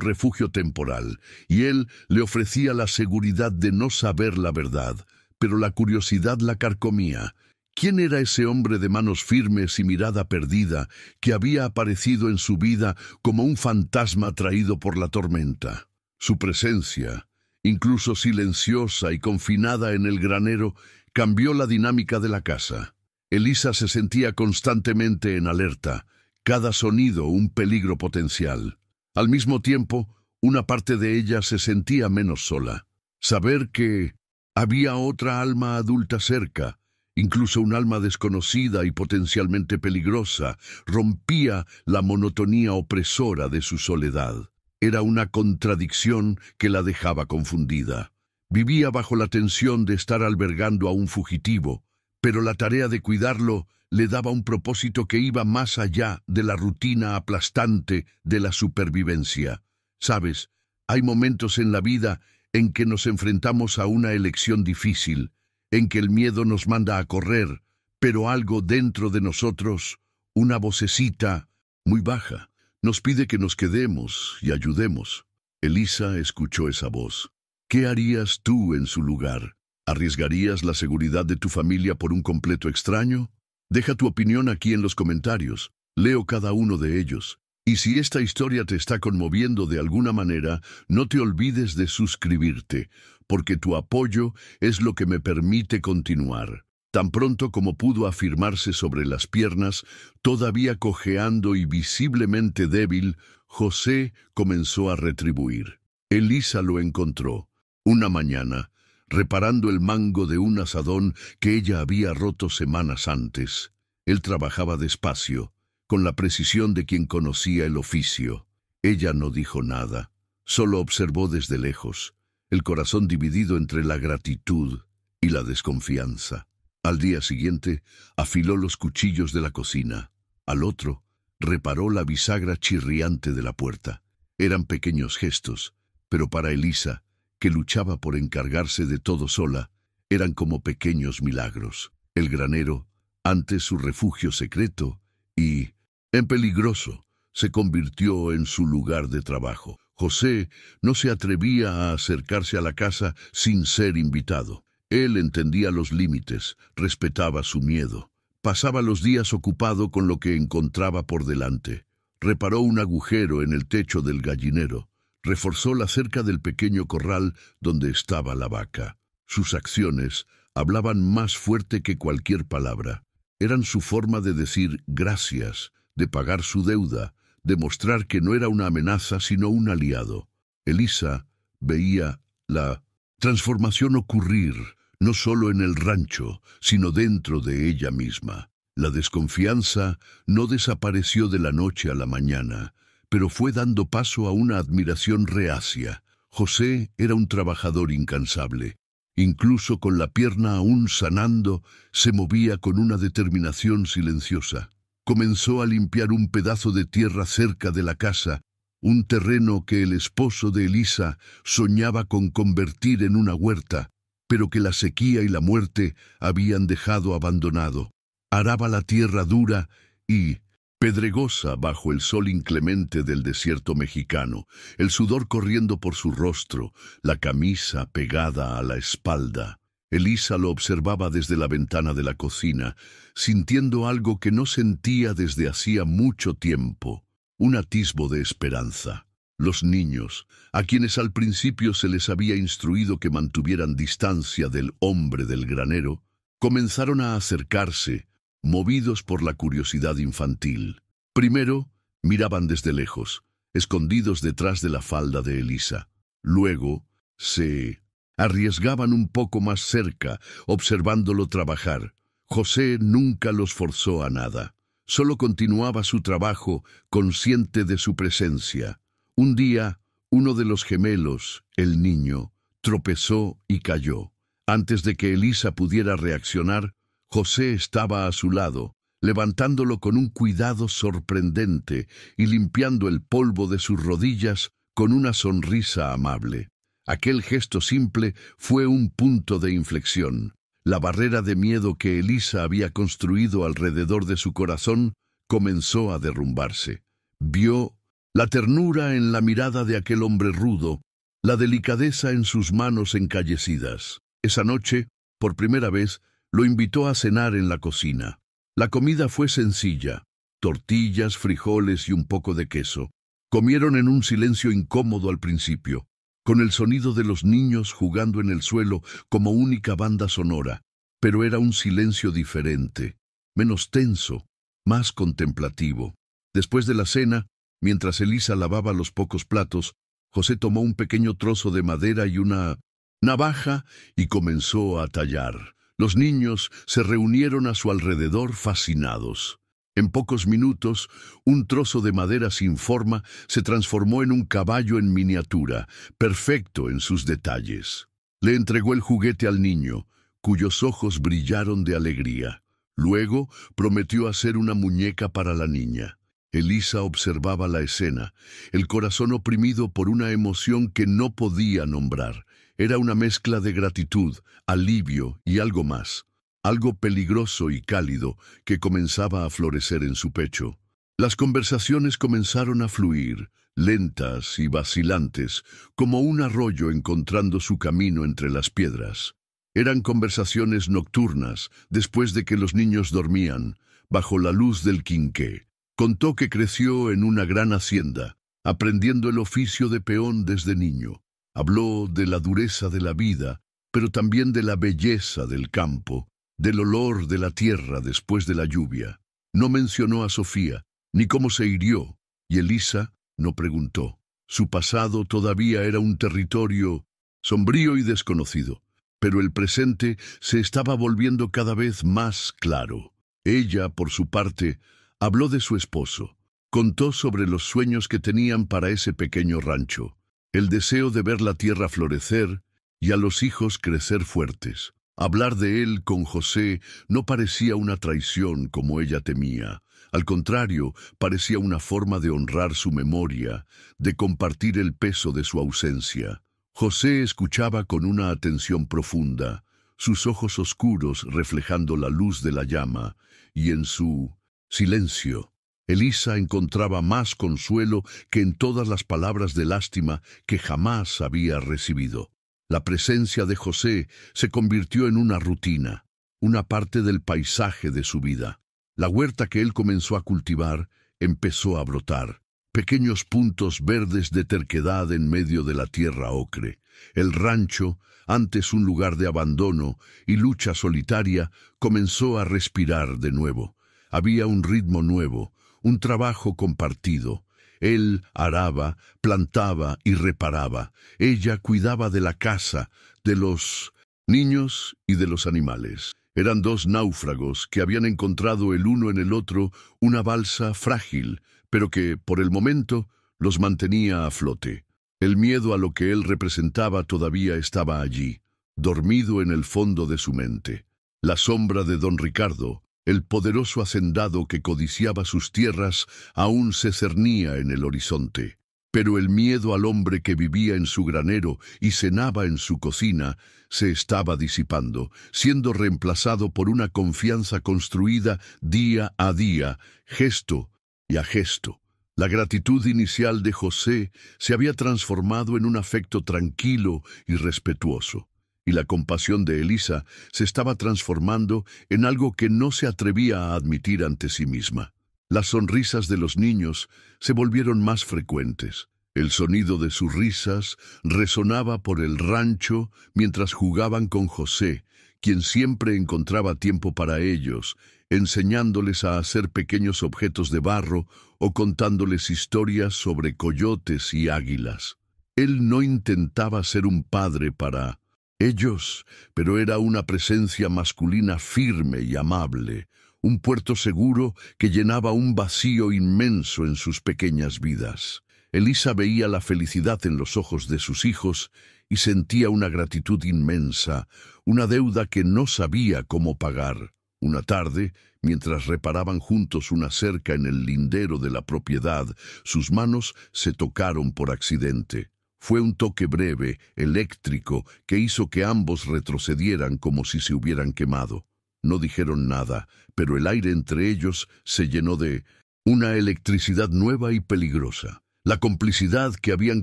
refugio temporal, y él le ofrecía la seguridad de no saber la verdad, pero la curiosidad la carcomía. ¿Quién era ese hombre de manos firmes y mirada perdida que había aparecido en su vida como un fantasma traído por la tormenta? Su presencia, incluso silenciosa y confinada en el granero, cambió la dinámica de la casa. Elisa se sentía constantemente en alerta, cada sonido un peligro potencial. Al mismo tiempo, una parte de ella se sentía menos sola. Saber que había otra alma adulta cerca, incluso un alma desconocida y potencialmente peligrosa, rompía la monotonía opresora de su soledad. Era una contradicción que la dejaba confundida. Vivía bajo la tensión de estar albergando a un fugitivo, pero la tarea de cuidarlo le daba un propósito que iba más allá de la rutina aplastante de la supervivencia. ¿Sabes? Hay momentos en la vida en que nos enfrentamos a una elección difícil, en que el miedo nos manda a correr, pero algo dentro de nosotros, una vocecita muy baja, nos pide que nos quedemos y ayudemos. Elisa escuchó esa voz. ¿Qué harías tú en su lugar? ¿Arriesgarías la seguridad de tu familia por un completo extraño? Deja tu opinión aquí en los comentarios. Leo cada uno de ellos. Y si esta historia te está conmoviendo de alguna manera, no te olvides de suscribirte, porque tu apoyo es lo que me permite continuar. Tan pronto como pudo afirmarse sobre las piernas, todavía cojeando y visiblemente débil, José comenzó a retribuir. Elisa lo encontró, una mañana, reparando el mango de un azadón que ella había roto semanas antes. Él trabajaba despacio, con la precisión de quien conocía el oficio. Ella no dijo nada, solo observó desde lejos, el corazón dividido entre la gratitud y la desconfianza. Al día siguiente, afiló los cuchillos de la cocina. Al otro, reparó la bisagra chirriante de la puerta. Eran pequeños gestos, pero para Elisa, que luchaba por encargarse de todo sola, eran como pequeños milagros. El granero, antes su refugio secreto y, en peligroso, se convirtió en su lugar de trabajo. José no se atrevía a acercarse a la casa sin ser invitado. Él entendía los límites, respetaba su miedo. Pasaba los días ocupado con lo que encontraba por delante. Reparó un agujero en el techo del gallinero. Reforzó la cerca del pequeño corral donde estaba la vaca. Sus acciones hablaban más fuerte que cualquier palabra. Eran su forma de decir gracias, de pagar su deuda, de mostrar que no era una amenaza sino un aliado. Elisa veía la transformación ocurrir, no solo en el rancho, sino dentro de ella misma. La desconfianza no desapareció de la noche a la mañana, pero fue dando paso a una admiración reacia. José era un trabajador incansable. Incluso con la pierna aún sanando, se movía con una determinación silenciosa. Comenzó a limpiar un pedazo de tierra cerca de la casa, un terreno que el esposo de Elisa soñaba con convertir en una huerta, pero que la sequía y la muerte habían dejado abandonado. Araba la tierra dura y pedregosa bajo el sol inclemente del desierto mexicano, el sudor corriendo por su rostro, la camisa pegada a la espalda. Elisa lo observaba desde la ventana de la cocina, sintiendo algo que no sentía desde hacía mucho tiempo, un atisbo de esperanza. Los niños, a quienes al principio se les había instruido que mantuvieran distancia del hombre del granero, comenzaron a acercarse, movidos por la curiosidad infantil. Primero, miraban desde lejos, escondidos detrás de la falda de Elisa. Luego, se arriesgaban un poco más cerca, observándolo trabajar. José nunca los forzó a nada. Solo continuaba su trabajo, consciente de su presencia. Un día, uno de los gemelos, el niño, tropezó y cayó. Antes de que Elisa pudiera reaccionar, José estaba a su lado, levantándolo con un cuidado sorprendente y limpiando el polvo de sus rodillas con una sonrisa amable. Aquel gesto simple fue un punto de inflexión. La barrera de miedo que Elisa había construido alrededor de su corazón comenzó a derrumbarse. Vio La ternura en la mirada de aquel hombre rudo, la delicadeza en sus manos encallecidas. Esa noche, por primera vez, lo invitó a cenar en la cocina. La comida fue sencilla: tortillas, frijoles y un poco de queso. Comieron en un silencio incómodo al principio, con el sonido de los niños jugando en el suelo como única banda sonora, pero era un silencio diferente, menos tenso, más contemplativo. Después de la cena, mientras Elisa lavaba los pocos platos, José tomó un pequeño trozo de madera y una navaja y comenzó a tallar. Los niños se reunieron a su alrededor fascinados. En pocos minutos, un trozo de madera sin forma se transformó en un caballo en miniatura, perfecto en sus detalles. Le entregó el juguete al niño, cuyos ojos brillaron de alegría. Luego prometió hacer una muñeca para la niña. Elisa observaba la escena, el corazón oprimido por una emoción que no podía nombrar. Era una mezcla de gratitud, alivio y algo más. Algo peligroso y cálido que comenzaba a florecer en su pecho. Las conversaciones comenzaron a fluir, lentas y vacilantes, como un arroyo encontrando su camino entre las piedras. Eran conversaciones nocturnas, después de que los niños dormían, bajo la luz del quinqué. Contó que creció en una gran hacienda, aprendiendo el oficio de peón desde niño. Habló de la dureza de la vida, pero también de la belleza del campo, del olor de la tierra después de la lluvia. No mencionó a Sofía, ni cómo se hirió, y Elisa no preguntó. Su pasado todavía era un territorio sombrío y desconocido, pero el presente se estaba volviendo cada vez más claro. Ella, por su parte, habló de su esposo. Contó sobre los sueños que tenían para ese pequeño rancho, el deseo de ver la tierra florecer y a los hijos crecer fuertes. Hablar de él con José no parecía una traición como ella temía. Al contrario, parecía una forma de honrar su memoria, de compartir el peso de su ausencia. José escuchaba con una atención profunda, sus ojos oscuros reflejando la luz de la llama, y en su silencio, Elisa encontraba más consuelo que en todas las palabras de lástima que jamás había recibido. La presencia de José se convirtió en una rutina, una parte del paisaje de su vida. La huerta que él comenzó a cultivar empezó a brotar, pequeños puntos verdes de terquedad en medio de la tierra ocre. El rancho, antes un lugar de abandono y lucha solitaria, comenzó a respirar de nuevo. Había un ritmo nuevo, un trabajo compartido. Él araba, plantaba y reparaba. Ella cuidaba de la casa, de los niños y de los animales. Eran dos náufragos que habían encontrado el uno en el otro una balsa frágil, pero que, por el momento, los mantenía a flote. El miedo a lo que él representaba todavía estaba allí, dormido en el fondo de su mente. La sombra de don Ricardo, el poderoso hacendado que codiciaba sus tierras, aún se cernía en el horizonte. Pero el miedo al hombre que vivía en su granero y cenaba en su cocina se estaba disipando, siendo reemplazado por una confianza construida día a día, gesto y a gesto. La gratitud inicial de José se había transformado en un afecto tranquilo y respetuoso, y la compasión de Elisa se estaba transformando en algo que no se atrevía a admitir ante sí misma. Las sonrisas de los niños se volvieron más frecuentes. El sonido de sus risas resonaba por el rancho mientras jugaban con José, quien siempre encontraba tiempo para ellos, enseñándoles a hacer pequeños objetos de barro o contándoles historias sobre coyotes y águilas. Él no intentaba ser un padre para ellos, pero era una presencia masculina firme y amable, un puerto seguro que llenaba un vacío inmenso en sus pequeñas vidas. Elisa veía la felicidad en los ojos de sus hijos y sentía una gratitud inmensa, una deuda que no sabía cómo pagar. Una tarde, mientras reparaban juntos una cerca en el lindero de la propiedad, sus manos se tocaron por accidente. Fue un toque breve, eléctrico, que hizo que ambos retrocedieran como si se hubieran quemado. No dijeron nada, pero el aire entre ellos se llenó de una electricidad nueva y peligrosa. La complicidad que habían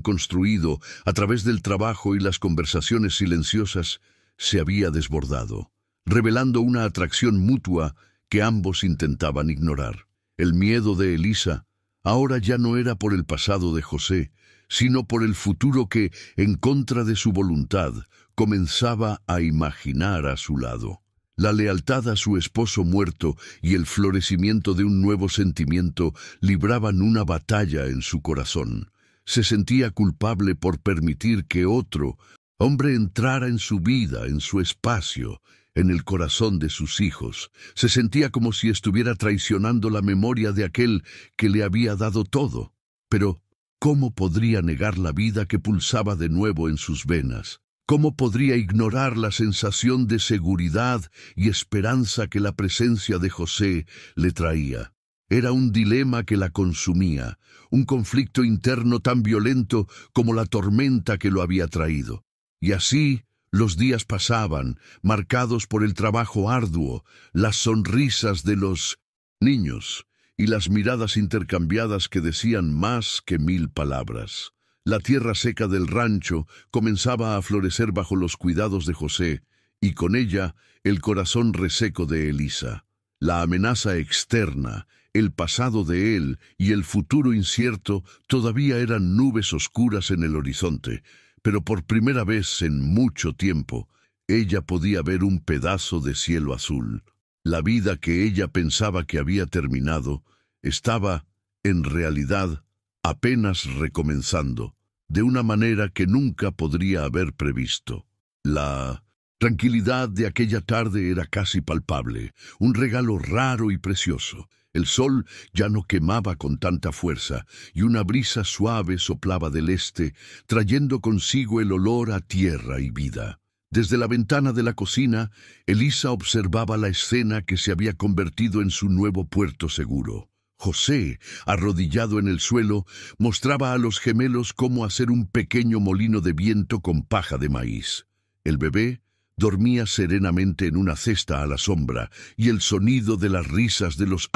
construido a través del trabajo y las conversaciones silenciosas se había desbordado, revelando una atracción mutua que ambos intentaban ignorar. El miedo de Elisa ahora ya no era por el pasado de José, sino por el futuro que, en contra de su voluntad, comenzaba a imaginar a su lado. La lealtad a su esposo muerto y el florecimiento de un nuevo sentimiento libraban una batalla en su corazón. Se sentía culpable por permitir que otro hombre entrara en su vida, en su espacio, en el corazón de sus hijos. Se sentía como si estuviera traicionando la memoria de aquel que le había dado todo. Pero, ¿cómo podría negar la vida que pulsaba de nuevo en sus venas? ¿Cómo podría ignorar la sensación de seguridad y esperanza que la presencia de José le traía? Era un dilema que la consumía, un conflicto interno tan violento como la tormenta que lo había traído. Y así los días pasaban, marcados por el trabajo arduo, las sonrisas de los niños y las miradas intercambiadas que decían más que 1000 palabras. La tierra seca del rancho comenzaba a florecer bajo los cuidados de José, y con ella el corazón reseco de Elisa. La amenaza externa, el pasado de él y el futuro incierto todavía eran nubes oscuras en el horizonte, pero por primera vez en mucho tiempo, ella podía ver un pedazo de cielo azul. La vida que ella pensaba que había terminado estaba, en realidad, apenas recomenzando, de una manera que nunca podría haber previsto. La tranquilidad de aquella tarde era casi palpable, un regalo raro y precioso. El sol ya no quemaba con tanta fuerza, y una brisa suave soplaba del este, trayendo consigo el olor a tierra y vida. Desde la ventana de la cocina, Elisa observaba la escena que se había convertido en su nuevo puerto seguro. José, arrodillado en el suelo, mostraba a los gemelos cómo hacer un pequeño molino de viento con paja de maíz. El bebé dormía serenamente en una cesta a la sombra, y el sonido de las risas de los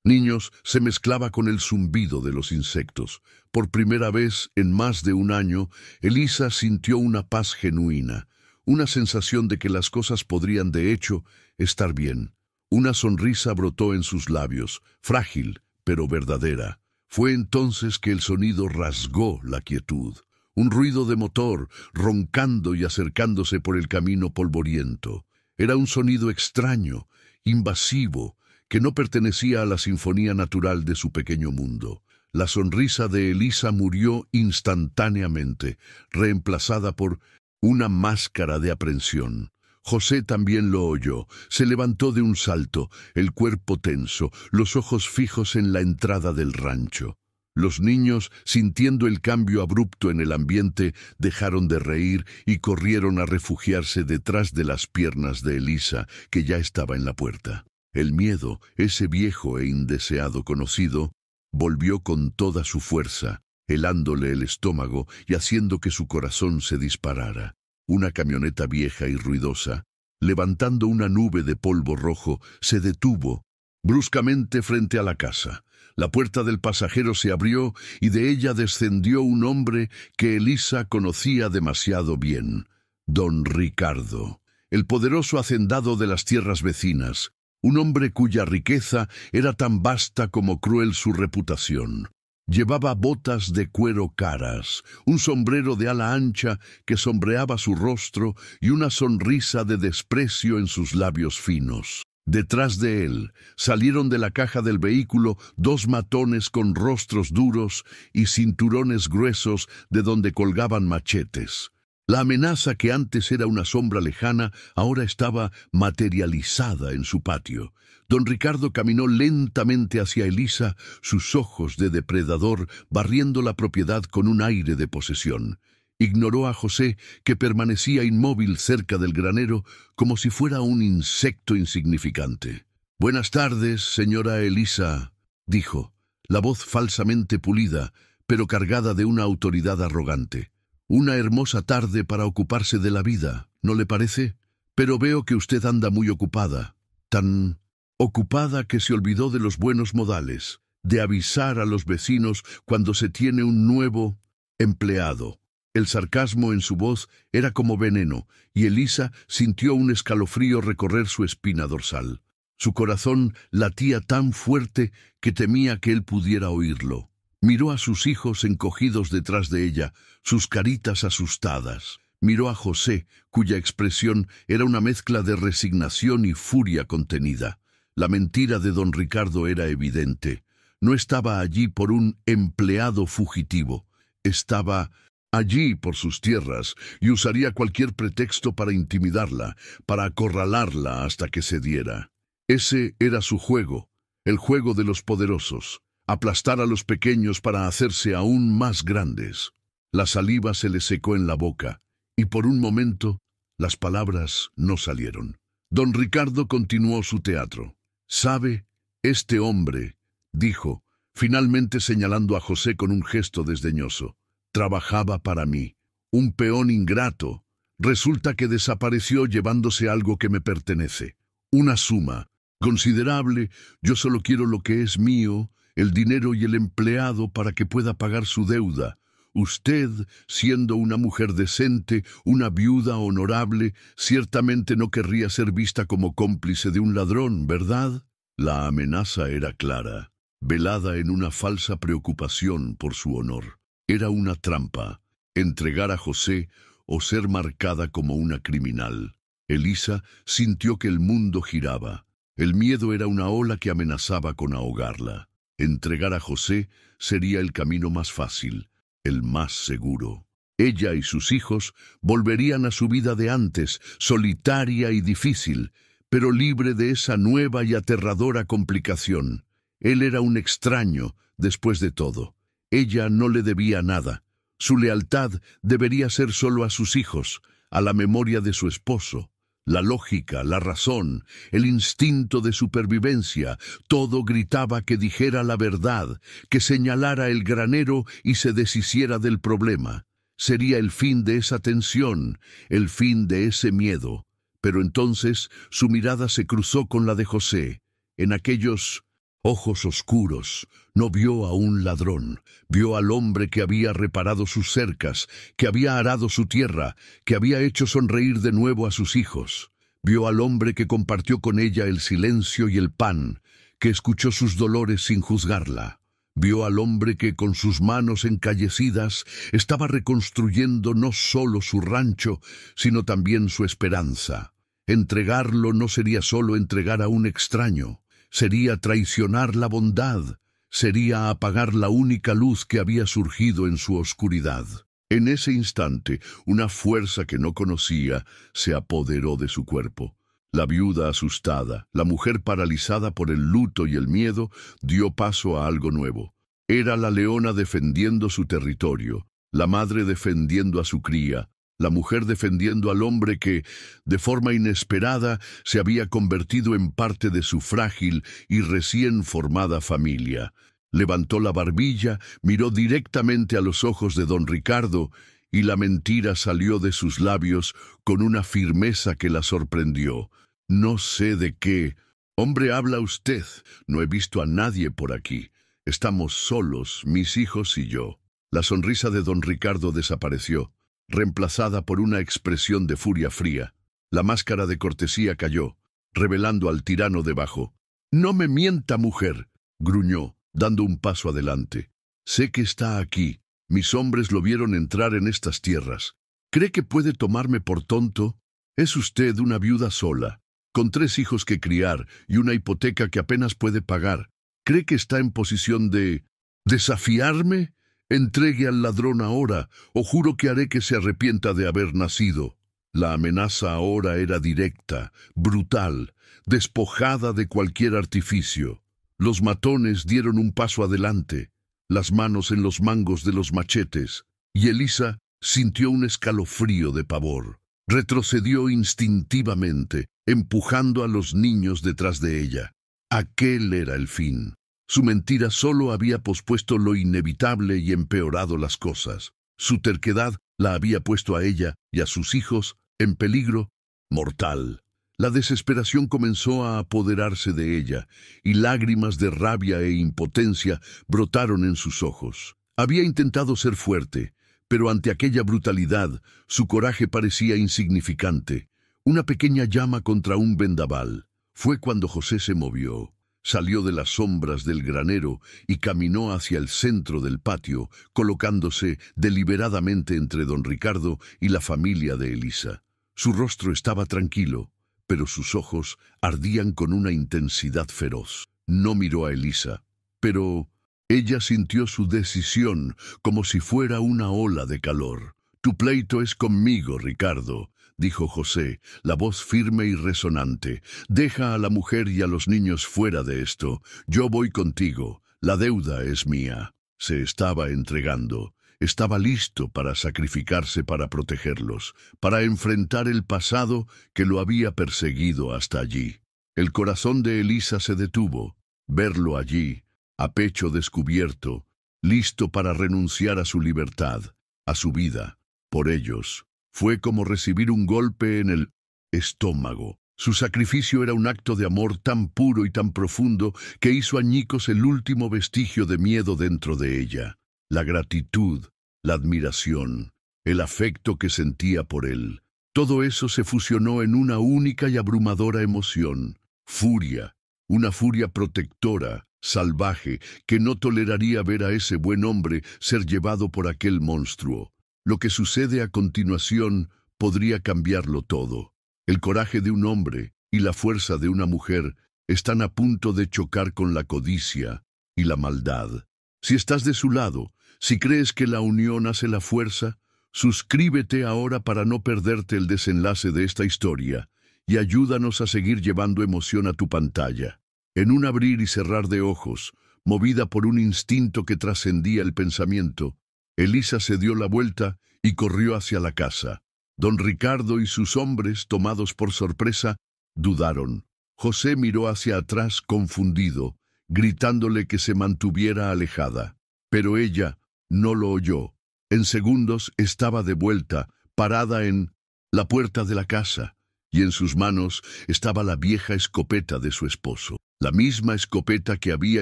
niños se mezclaba con el zumbido de los insectos. Por primera vez en más de un año, Elisa sintió una paz genuina, una sensación de que las cosas podrían de hecho estar bien. Una sonrisa brotó en sus labios, frágil, pero verdadera. Fue entonces que el sonido rasgó la quietud. Un ruido de motor, roncando y acercándose por el camino polvoriento. Era un sonido extraño, invasivo, que no pertenecía a la sinfonía natural de su pequeño mundo. La sonrisa de Elisa murió instantáneamente, reemplazada por una máscara de aprensión. José también lo oyó. Se levantó de un salto, el cuerpo tenso, los ojos fijos en la entrada del rancho. Los niños, sintiendo el cambio abrupto en el ambiente, dejaron de reír y corrieron a refugiarse detrás de las piernas de Elisa, que ya estaba en la puerta. El miedo, ese viejo e indeseado conocido, volvió con toda su fuerza, helándole el estómago y haciendo que su corazón se disparara. Una camioneta vieja y ruidosa, levantando una nube de polvo rojo, se detuvo bruscamente frente a la casa. La puerta del pasajero se abrió y de ella descendió un hombre que Elisa conocía demasiado bien, don Ricardo, el poderoso hacendado de las tierras vecinas, un hombre cuya riqueza era tan vasta como cruel su reputación. Llevaba botas de cuero caras, un sombrero de ala ancha que sombreaba su rostro y una sonrisa de desprecio en sus labios finos. Detrás de él salieron de la caja del vehículo 2 matones con rostros duros y cinturones gruesos de donde colgaban machetes. La amenaza que antes era una sombra lejana ahora estaba materializada en su patio. Don Ricardo caminó lentamente hacia Elisa, sus ojos de depredador barriendo la propiedad con un aire de posesión. Ignoró a José, que permanecía inmóvil cerca del granero, como si fuera un insecto insignificante. «Buenas tardes, señora Elisa», dijo, la voz falsamente pulida, pero cargada de una autoridad arrogante. «Una hermosa tarde para ocuparse de la vida, ¿no le parece? Pero veo que usted anda muy ocupada, tan ocupada que se olvidó de los buenos modales. de avisar a los vecinos cuando se tiene un nuevo empleado. El sarcasmo en su voz era como veneno, y Elisa sintió un escalofrío recorrer su espina dorsal. Su corazón latía tan fuerte que temía que él pudiera oírlo. Miró a sus hijos encogidos detrás de ella, sus caritas asustadas. Miró a José, cuya expresión era una mezcla de resignación y furia contenida. La mentira de don Ricardo era evidente. No estaba allí por un empleado fugitivo. Estaba allí por sus tierras y usaría cualquier pretexto para intimidarla, para acorralarla hasta que cediera. Ese era su juego, el juego de los poderosos, aplastar a los pequeños para hacerse aún más grandes. La saliva se le secó en la boca, y por un momento las palabras no salieron. Don Ricardo continuó su teatro. «¿Sabe? Este hombre», dijo, finalmente señalando a José con un gesto desdeñoso, «trabajaba para mí, un peón ingrato. Resulta que desapareció llevándose algo que me pertenece. Una suma considerable. Yo solo quiero lo que es mío, el dinero y el empleado para que pueda pagar su deuda. Usted, siendo una mujer decente, una viuda honorable, ciertamente no querría ser vista como cómplice de un ladrón, ¿verdad?» La amenaza era clara, velada en una falsa preocupación por su honor. Era una trampa, entregar a José o ser marcada como una criminal. Elisa sintió que el mundo giraba. El miedo era una ola que amenazaba con ahogarla. Entregar a José sería el camino más fácil, el más seguro. Ella y sus hijos volverían a su vida de antes, solitaria y difícil, pero libre de esa nueva y aterradora complicación. Él era un extraño, después de todo. Ella no le debía nada. Su lealtad debería ser solo a sus hijos, a la memoria de su esposo. La lógica, la razón, el instinto de supervivencia, todo gritaba que dijera la verdad, que señalara el granero y se deshiciera del problema. Sería el fin de esa tensión, el fin de ese miedo. Pero entonces su mirada se cruzó con la de José. En aquellos ojos oscuros no vio a un ladrón, vio al hombre que había reparado sus cercas, que había arado su tierra, que había hecho sonreír de nuevo a sus hijos. Vio al hombre que compartió con ella el silencio y el pan, que escuchó sus dolores sin juzgarla. Vio al hombre que con sus manos encallecidas estaba reconstruyendo no solo su rancho, sino también su esperanza. Entregarlo no sería solo entregar a un extraño, sería traicionar la bondad, sería apagar la única luz que había surgido en su oscuridad. En ese instante, una fuerza que no conocía se apoderó de su cuerpo. La viuda asustada, la mujer paralizada por el luto y el miedo, dio paso a algo nuevo. Era la leona defendiendo su territorio, la madre defendiendo a su cría, la mujer defendiendo al hombre que, de forma inesperada, se había convertido en parte de su frágil y recién formada familia. Levantó la barbilla, miró directamente a los ojos de don Ricardo, y la mentira salió de sus labios con una firmeza que la sorprendió. «No sé de qué. Hombre, habla usted. No he visto a nadie por aquí. Estamos solos, mis hijos y yo». La sonrisa de don Ricardo desapareció, reemplazada por una expresión de furia fría. La máscara de cortesía cayó, revelando al tirano debajo. «No me mienta, mujer», gruñó, dando un paso adelante. «Sé que está aquí. Mis hombres lo vieron entrar en estas tierras. ¿Cree que puede tomarme por tonto? Es usted una viuda sola, con 3 hijos que criar y una hipoteca que apenas puede pagar. ¿Cree que está en posición de desafiarme? Entregue al ladrón ahora, o juro que haré que se arrepienta de haber nacido». La amenaza ahora era directa, brutal, despojada de cualquier artificio. Los matones dieron un paso adelante, las manos en los mangos de los machetes, y Elisa sintió un escalofrío de pavor. Retrocedió instintivamente, empujando a los niños detrás de ella. Aquel era el fin. Su mentira solo había pospuesto lo inevitable y empeorado las cosas. Su terquedad la había puesto a ella y a sus hijos en peligro mortal. La desesperación comenzó a apoderarse de ella, y lágrimas de rabia e impotencia brotaron en sus ojos. Había intentado ser fuerte, pero ante aquella brutalidad, su coraje parecía insignificante, una pequeña llama contra un vendaval. Fue cuando José se movió, salió de las sombras del granero y caminó hacia el centro del patio, colocándose deliberadamente entre don Ricardo y la familia de Elisa. Su rostro estaba tranquilo, pero sus ojos ardían con una intensidad feroz. No miró a Elisa, pero ella sintió su decisión como si fuera una ola de calor. «Tu pleito es conmigo, Ricardo», dijo José, la voz firme y resonante. «Deja a la mujer y a los niños fuera de esto. Yo voy contigo. La deuda es mía». Se estaba entregando. Estaba listo para sacrificarse para protegerlos, para enfrentar el pasado que lo había perseguido hasta allí. El corazón de Elisa se detuvo. Verlo allí, a pecho descubierto, listo para renunciar a su libertad, a su vida, por ellos, fue como recibir un golpe en el estómago. Su sacrificio era un acto de amor tan puro y tan profundo que hizo añicos el último vestigio de miedo dentro de ella. La gratitud, la admiración, el afecto que sentía por él, todo eso se fusionó en una única y abrumadora emoción, furia, una furia protectora, salvaje, que no toleraría ver a ese buen hombre ser llevado por aquel monstruo. Lo que sucede a continuación podría cambiarlo todo. El coraje de un hombre y la fuerza de una mujer están a punto de chocar con la codicia y la maldad. Si estás de su lado, si crees que la unión hace la fuerza, suscríbete ahora para no perderte el desenlace de esta historia y ayúdanos a seguir llevando emoción a tu pantalla. En un abrir y cerrar de ojos, movida por un instinto que trascendía el pensamiento, Elisa se dio la vuelta y corrió hacia la casa. Don Ricardo y sus hombres, tomados por sorpresa, dudaron. José miró hacia atrás confundido, gritándole que se mantuviera alejada. Pero ella no lo oyó. En segundos estaba de vuelta, parada en la puerta de la casa, y en sus manos estaba la vieja escopeta de su esposo. La misma escopeta que había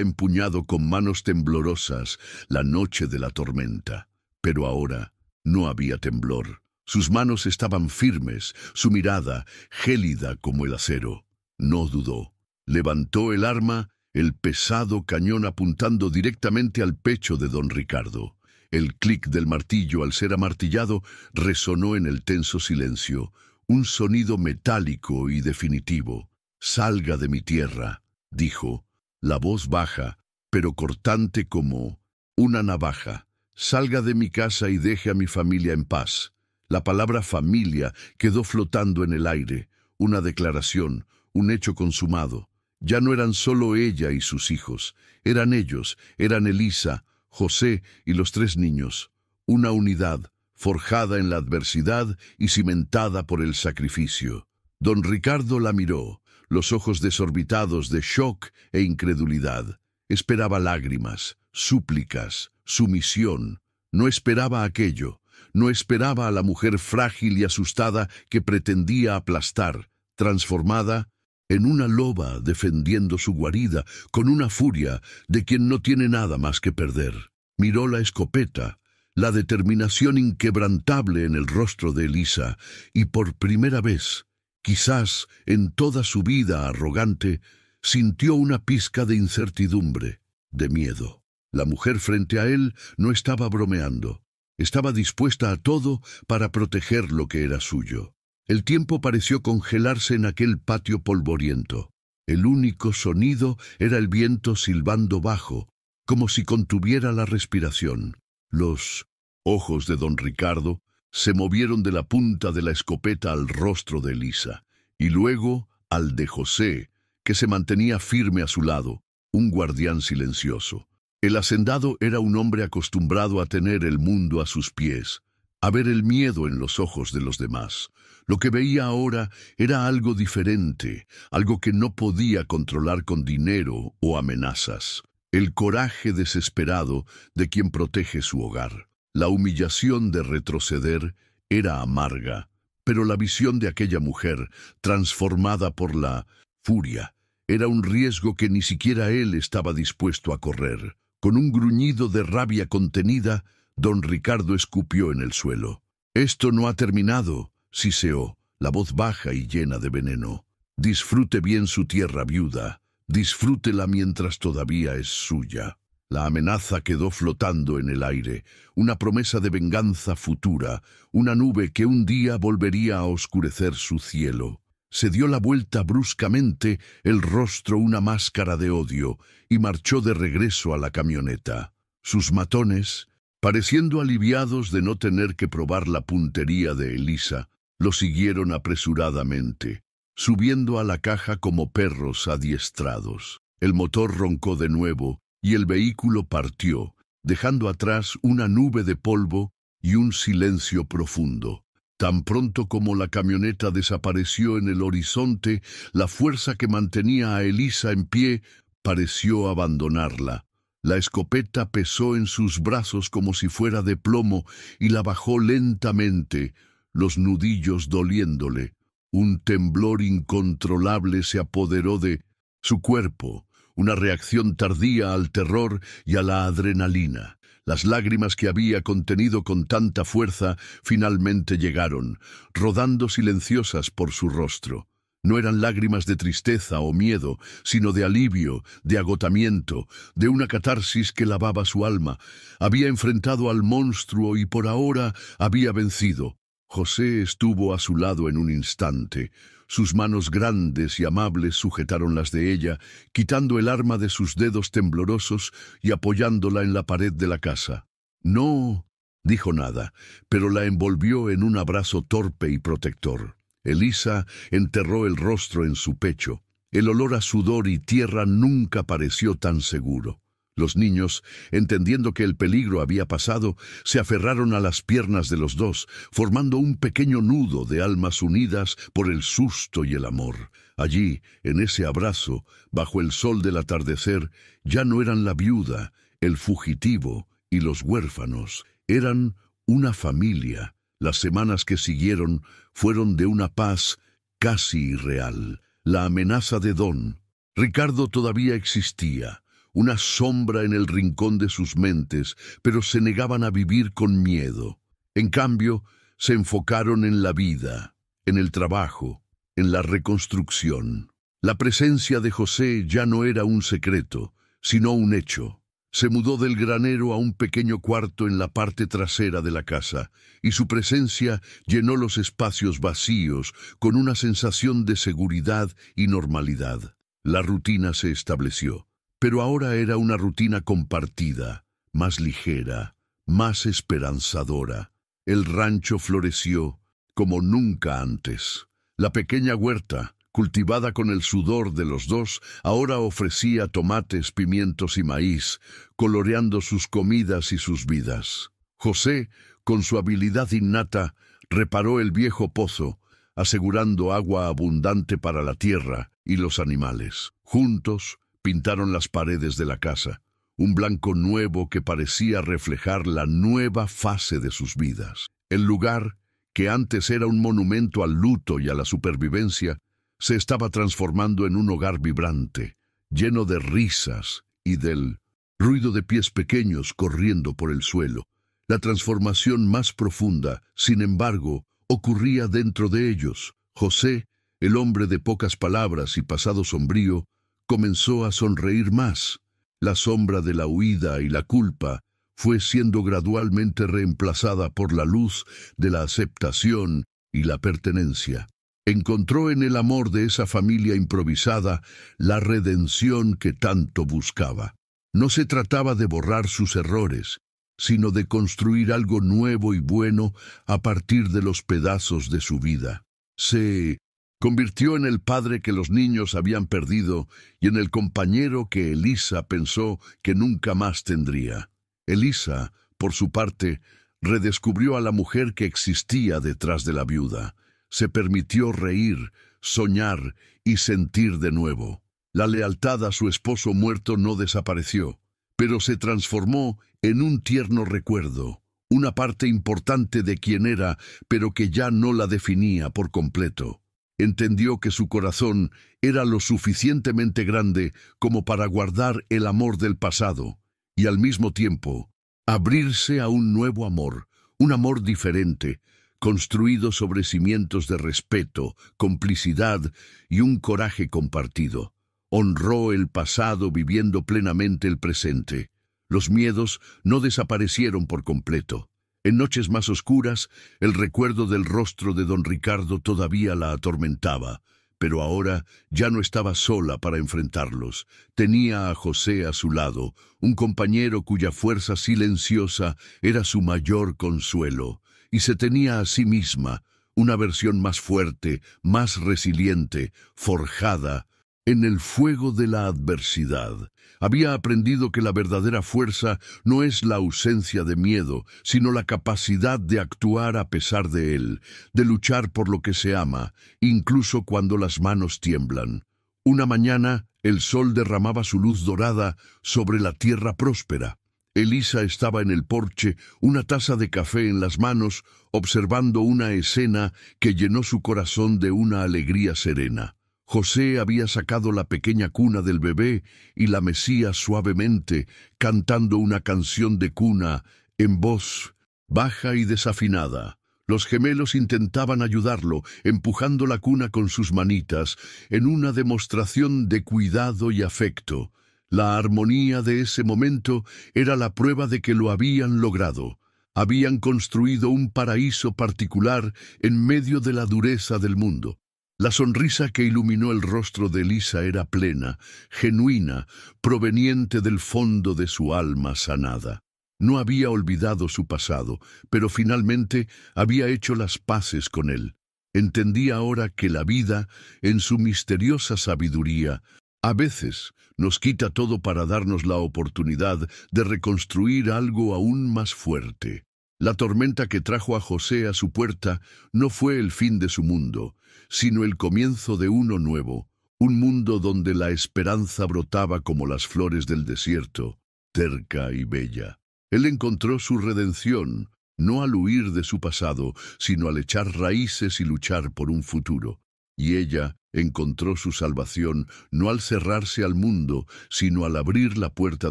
empuñado con manos temblorosas la noche de la tormenta. Pero ahora no había temblor. Sus manos estaban firmes, su mirada gélida como el acero. No dudó. Levantó el arma, el pesado cañón apuntando directamente al pecho de don Ricardo. El clic del martillo al ser amartillado resonó en el tenso silencio, un sonido metálico y definitivo. «Salga de mi tierra», dijo, la voz baja, pero cortante como una navaja. «Salga de mi casa y deje a mi familia en paz». La palabra familia quedó flotando en el aire, una declaración, un hecho consumado. Ya no eran solo ella y sus hijos, eran ellos, eran Elisa, José y los 3 niños, una unidad, forjada en la adversidad y cimentada por el sacrificio. Don Ricardo la miró, los ojos desorbitados de shock e incredulidad. Esperaba lágrimas, súplicas, sumisión. No esperaba aquello. No esperaba a la mujer frágil y asustada que pretendía aplastar, transformada en una loba defendiendo su guarida con una furia de quien no tiene nada más que perder. Miró la escopeta, la determinación inquebrantable en el rostro de Elisa, y por primera vez, quizás en toda su vida arrogante, sintió una pizca de incertidumbre, de miedo. La mujer frente a él no estaba bromeando. Estaba dispuesta a todo para proteger lo que era suyo. El tiempo pareció congelarse en aquel patio polvoriento. El único sonido era el viento silbando bajo, como si contuviera la respiración. Los ojos de don Ricardo se movieron de la punta de la escopeta al rostro de Elisa, y luego al de José, que se mantenía firme a su lado, un guardián silencioso. El hacendado era un hombre acostumbrado a tener el mundo a sus pies, a ver el miedo en los ojos de los demás. Lo que veía ahora era algo diferente, algo que no podía controlar con dinero o amenazas. El coraje desesperado de quien protege su hogar. La humillación de retroceder era amarga, Pero la visión de aquella mujer, transformada por la furia, era un riesgo que ni siquiera él estaba dispuesto a correr. Con un gruñido de rabia contenida, don Ricardo escupió en el suelo. «Esto no ha terminado», siseó, la voz baja y llena de veneno. «Disfrute bien su tierra viuda, disfrútela mientras todavía es suya». La amenaza quedó flotando en el aire, una promesa de venganza futura, una nube que un día volvería a oscurecer su cielo. Se dio la vuelta bruscamente, el rostro una máscara de odio, y marchó de regreso a la camioneta. Sus matones, pareciendo aliviados de no tener que probar la puntería de Elisa, lo siguieron apresuradamente, subiendo a la caja como perros adiestrados. El motor roncó de nuevo, y el vehículo partió, dejando atrás una nube de polvo y un silencio profundo. Tan pronto como la camioneta desapareció en el horizonte, la fuerza que mantenía a Elisa en pie pareció abandonarla. La escopeta pesó en sus brazos como si fuera de plomo y la bajó lentamente, los nudillos doliéndole. Un temblor incontrolable se apoderó de su cuerpo, una reacción tardía al terror y a la adrenalina. Las lágrimas que había contenido con tanta fuerza finalmente llegaron, rodando silenciosas por su rostro. No eran lágrimas de tristeza o miedo, sino de alivio, de agotamiento, de una catarsis que lavaba su alma. Había enfrentado al monstruo y por ahora había vencido. José estuvo a su lado en un instante. Sus manos grandes y amables sujetaron las de ella, quitando el arma de sus dedos temblorosos y apoyándola en la pared de la casa. No dijo nada, pero la envolvió en un abrazo torpe y protector. Elisa enterró el rostro en su pecho. El olor a sudor y tierra nunca pareció tan seguro. Los niños, entendiendo que el peligro había pasado, se aferraron a las piernas de los dos, formando un pequeño nudo de almas unidas por el susto y el amor. Allí, en ese abrazo, bajo el sol del atardecer, ya no eran la viuda, el fugitivo y los huérfanos. Eran una familia. Las semanas que siguieron fueron de una paz casi irreal. La amenaza de don Ricardo todavía existía, una sombra en el rincón de sus mentes, pero se negaban a vivir con miedo. En cambio, se enfocaron en la vida, en el trabajo, en la reconstrucción. La presencia de José ya no era un secreto, sino un hecho. Se mudó del granero a un pequeño cuarto en la parte trasera de la casa, y su presencia llenó los espacios vacíos con una sensación de seguridad y normalidad. La rutina se estableció, pero ahora era una rutina compartida, más ligera, más esperanzadora. El rancho floreció como nunca antes. La pequeña huerta, cultivada con el sudor de los dos, ahora ofrecía tomates, pimientos y maíz, coloreando sus comidas y sus vidas. José, con su habilidad innata, reparó el viejo pozo, asegurando agua abundante para la tierra y los animales. Juntos, pintaron las paredes de la casa, un blanco nuevo que parecía reflejar la nueva fase de sus vidas. El lugar, que antes era un monumento al luto y a la supervivencia, se estaba transformando en un hogar vibrante, lleno de risas y del ruido de pies pequeños corriendo por el suelo. La transformación más profunda, sin embargo, ocurría dentro de ellos. José, el hombre de pocas palabras y pasado sombrío, comenzó a sonreír más. La sombra de la huida y la culpa fue siendo gradualmente reemplazada por la luz de la aceptación y la pertenencia. Encontró en el amor de esa familia improvisada la redención que tanto buscaba. No se trataba de borrar sus errores, sino de construir algo nuevo y bueno a partir de los pedazos de su vida. Se convirtió en el padre que los niños habían perdido y en el compañero que Elisa pensó que nunca más tendría. Elisa, por su parte, redescubrió a la mujer que existía detrás de la viuda. Se permitió reír, soñar y sentir de nuevo. La lealtad a su esposo muerto no desapareció, pero se transformó en un tierno recuerdo, una parte importante de quien era, pero que ya no la definía por completo. Entendió que su corazón era lo suficientemente grande como para guardar el amor del pasado y al mismo tiempo abrirse a un nuevo amor, un amor diferente, construido sobre cimientos de respeto, complicidad y un coraje compartido. Honró el pasado viviendo plenamente el presente. Los miedos no desaparecieron por completo. En noches más oscuras, el recuerdo del rostro de don Ricardo todavía la atormentaba, pero ahora ya no estaba sola para enfrentarlos. Tenía a José a su lado, un compañero cuya fuerza silenciosa era su mayor consuelo, y se tenía a sí misma, una versión más fuerte, más resiliente, forjada en el fuego de la adversidad. Había aprendido que la verdadera fuerza no es la ausencia de miedo, sino la capacidad de actuar a pesar de él, de luchar por lo que se ama, incluso cuando las manos tiemblan. Una mañana, el sol derramaba su luz dorada sobre la tierra próspera. Elisa estaba en el porche, una taza de café en las manos, observando una escena que llenó su corazón de una alegría serena. José había sacado la pequeña cuna del bebé y la mecía suavemente, cantando una canción de cuna en voz baja y desafinada. Los gemelos intentaban ayudarlo, empujando la cuna con sus manitas, en una demostración de cuidado y afecto. La armonía de ese momento era la prueba de que lo habían logrado. Habían construido un paraíso particular en medio de la dureza del mundo. La sonrisa que iluminó el rostro de Elisa era plena, genuina, proveniente del fondo de su alma sanada. No había olvidado su pasado, pero finalmente había hecho las paces con él. Entendía ahora que la vida, en su misteriosa sabiduría, a veces nos quita todo para darnos la oportunidad de reconstruir algo aún más fuerte. La tormenta que trajo a José a su puerta no fue el fin de su mundo, sino el comienzo de uno nuevo, un mundo donde la esperanza brotaba como las flores del desierto, terca y bella. Él encontró su redención, no al huir de su pasado, sino al echar raíces y luchar por un futuro. Y ella encontró su salvación no al cerrarse al mundo, sino al abrir la puerta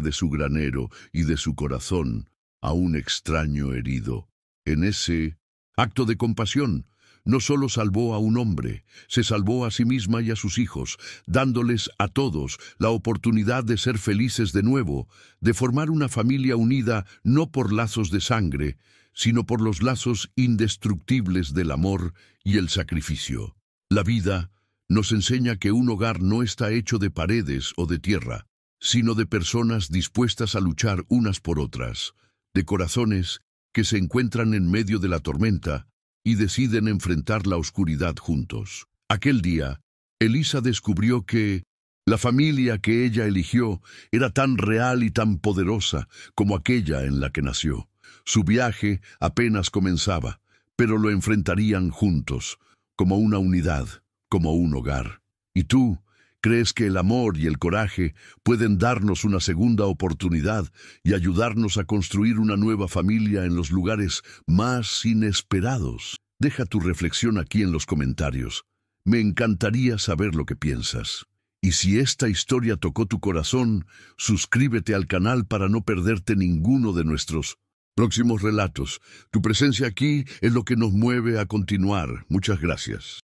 de su granero y de su corazón a un extraño herido. En ese acto de compasión, no solo salvó a un hombre, se salvó a sí misma y a sus hijos, dándoles a todos la oportunidad de ser felices de nuevo, de formar una familia unida no por lazos de sangre, sino por los lazos indestructibles del amor y el sacrificio. La vida nos enseña que un hogar no está hecho de paredes o de tierra, sino de personas dispuestas a luchar unas por otras, de corazones que se encuentran en medio de la tormenta y deciden enfrentar la oscuridad juntos. Aquel día, Elisa descubrió que la familia que ella eligió era tan real y tan poderosa como aquella en la que nació. Su viaje apenas comenzaba, pero lo enfrentarían juntos, como una unidad, como un hogar. ¿Y tú? ¿Crees que el amor y el coraje pueden darnos una segunda oportunidad y ayudarnos a construir una nueva familia en los lugares más inesperados? Deja tu reflexión aquí en los comentarios. Me encantaría saber lo que piensas. Y si esta historia tocó tu corazón, suscríbete al canal para no perderte ninguno de nuestros próximos relatos. Tu presencia aquí es lo que nos mueve a continuar. Muchas gracias.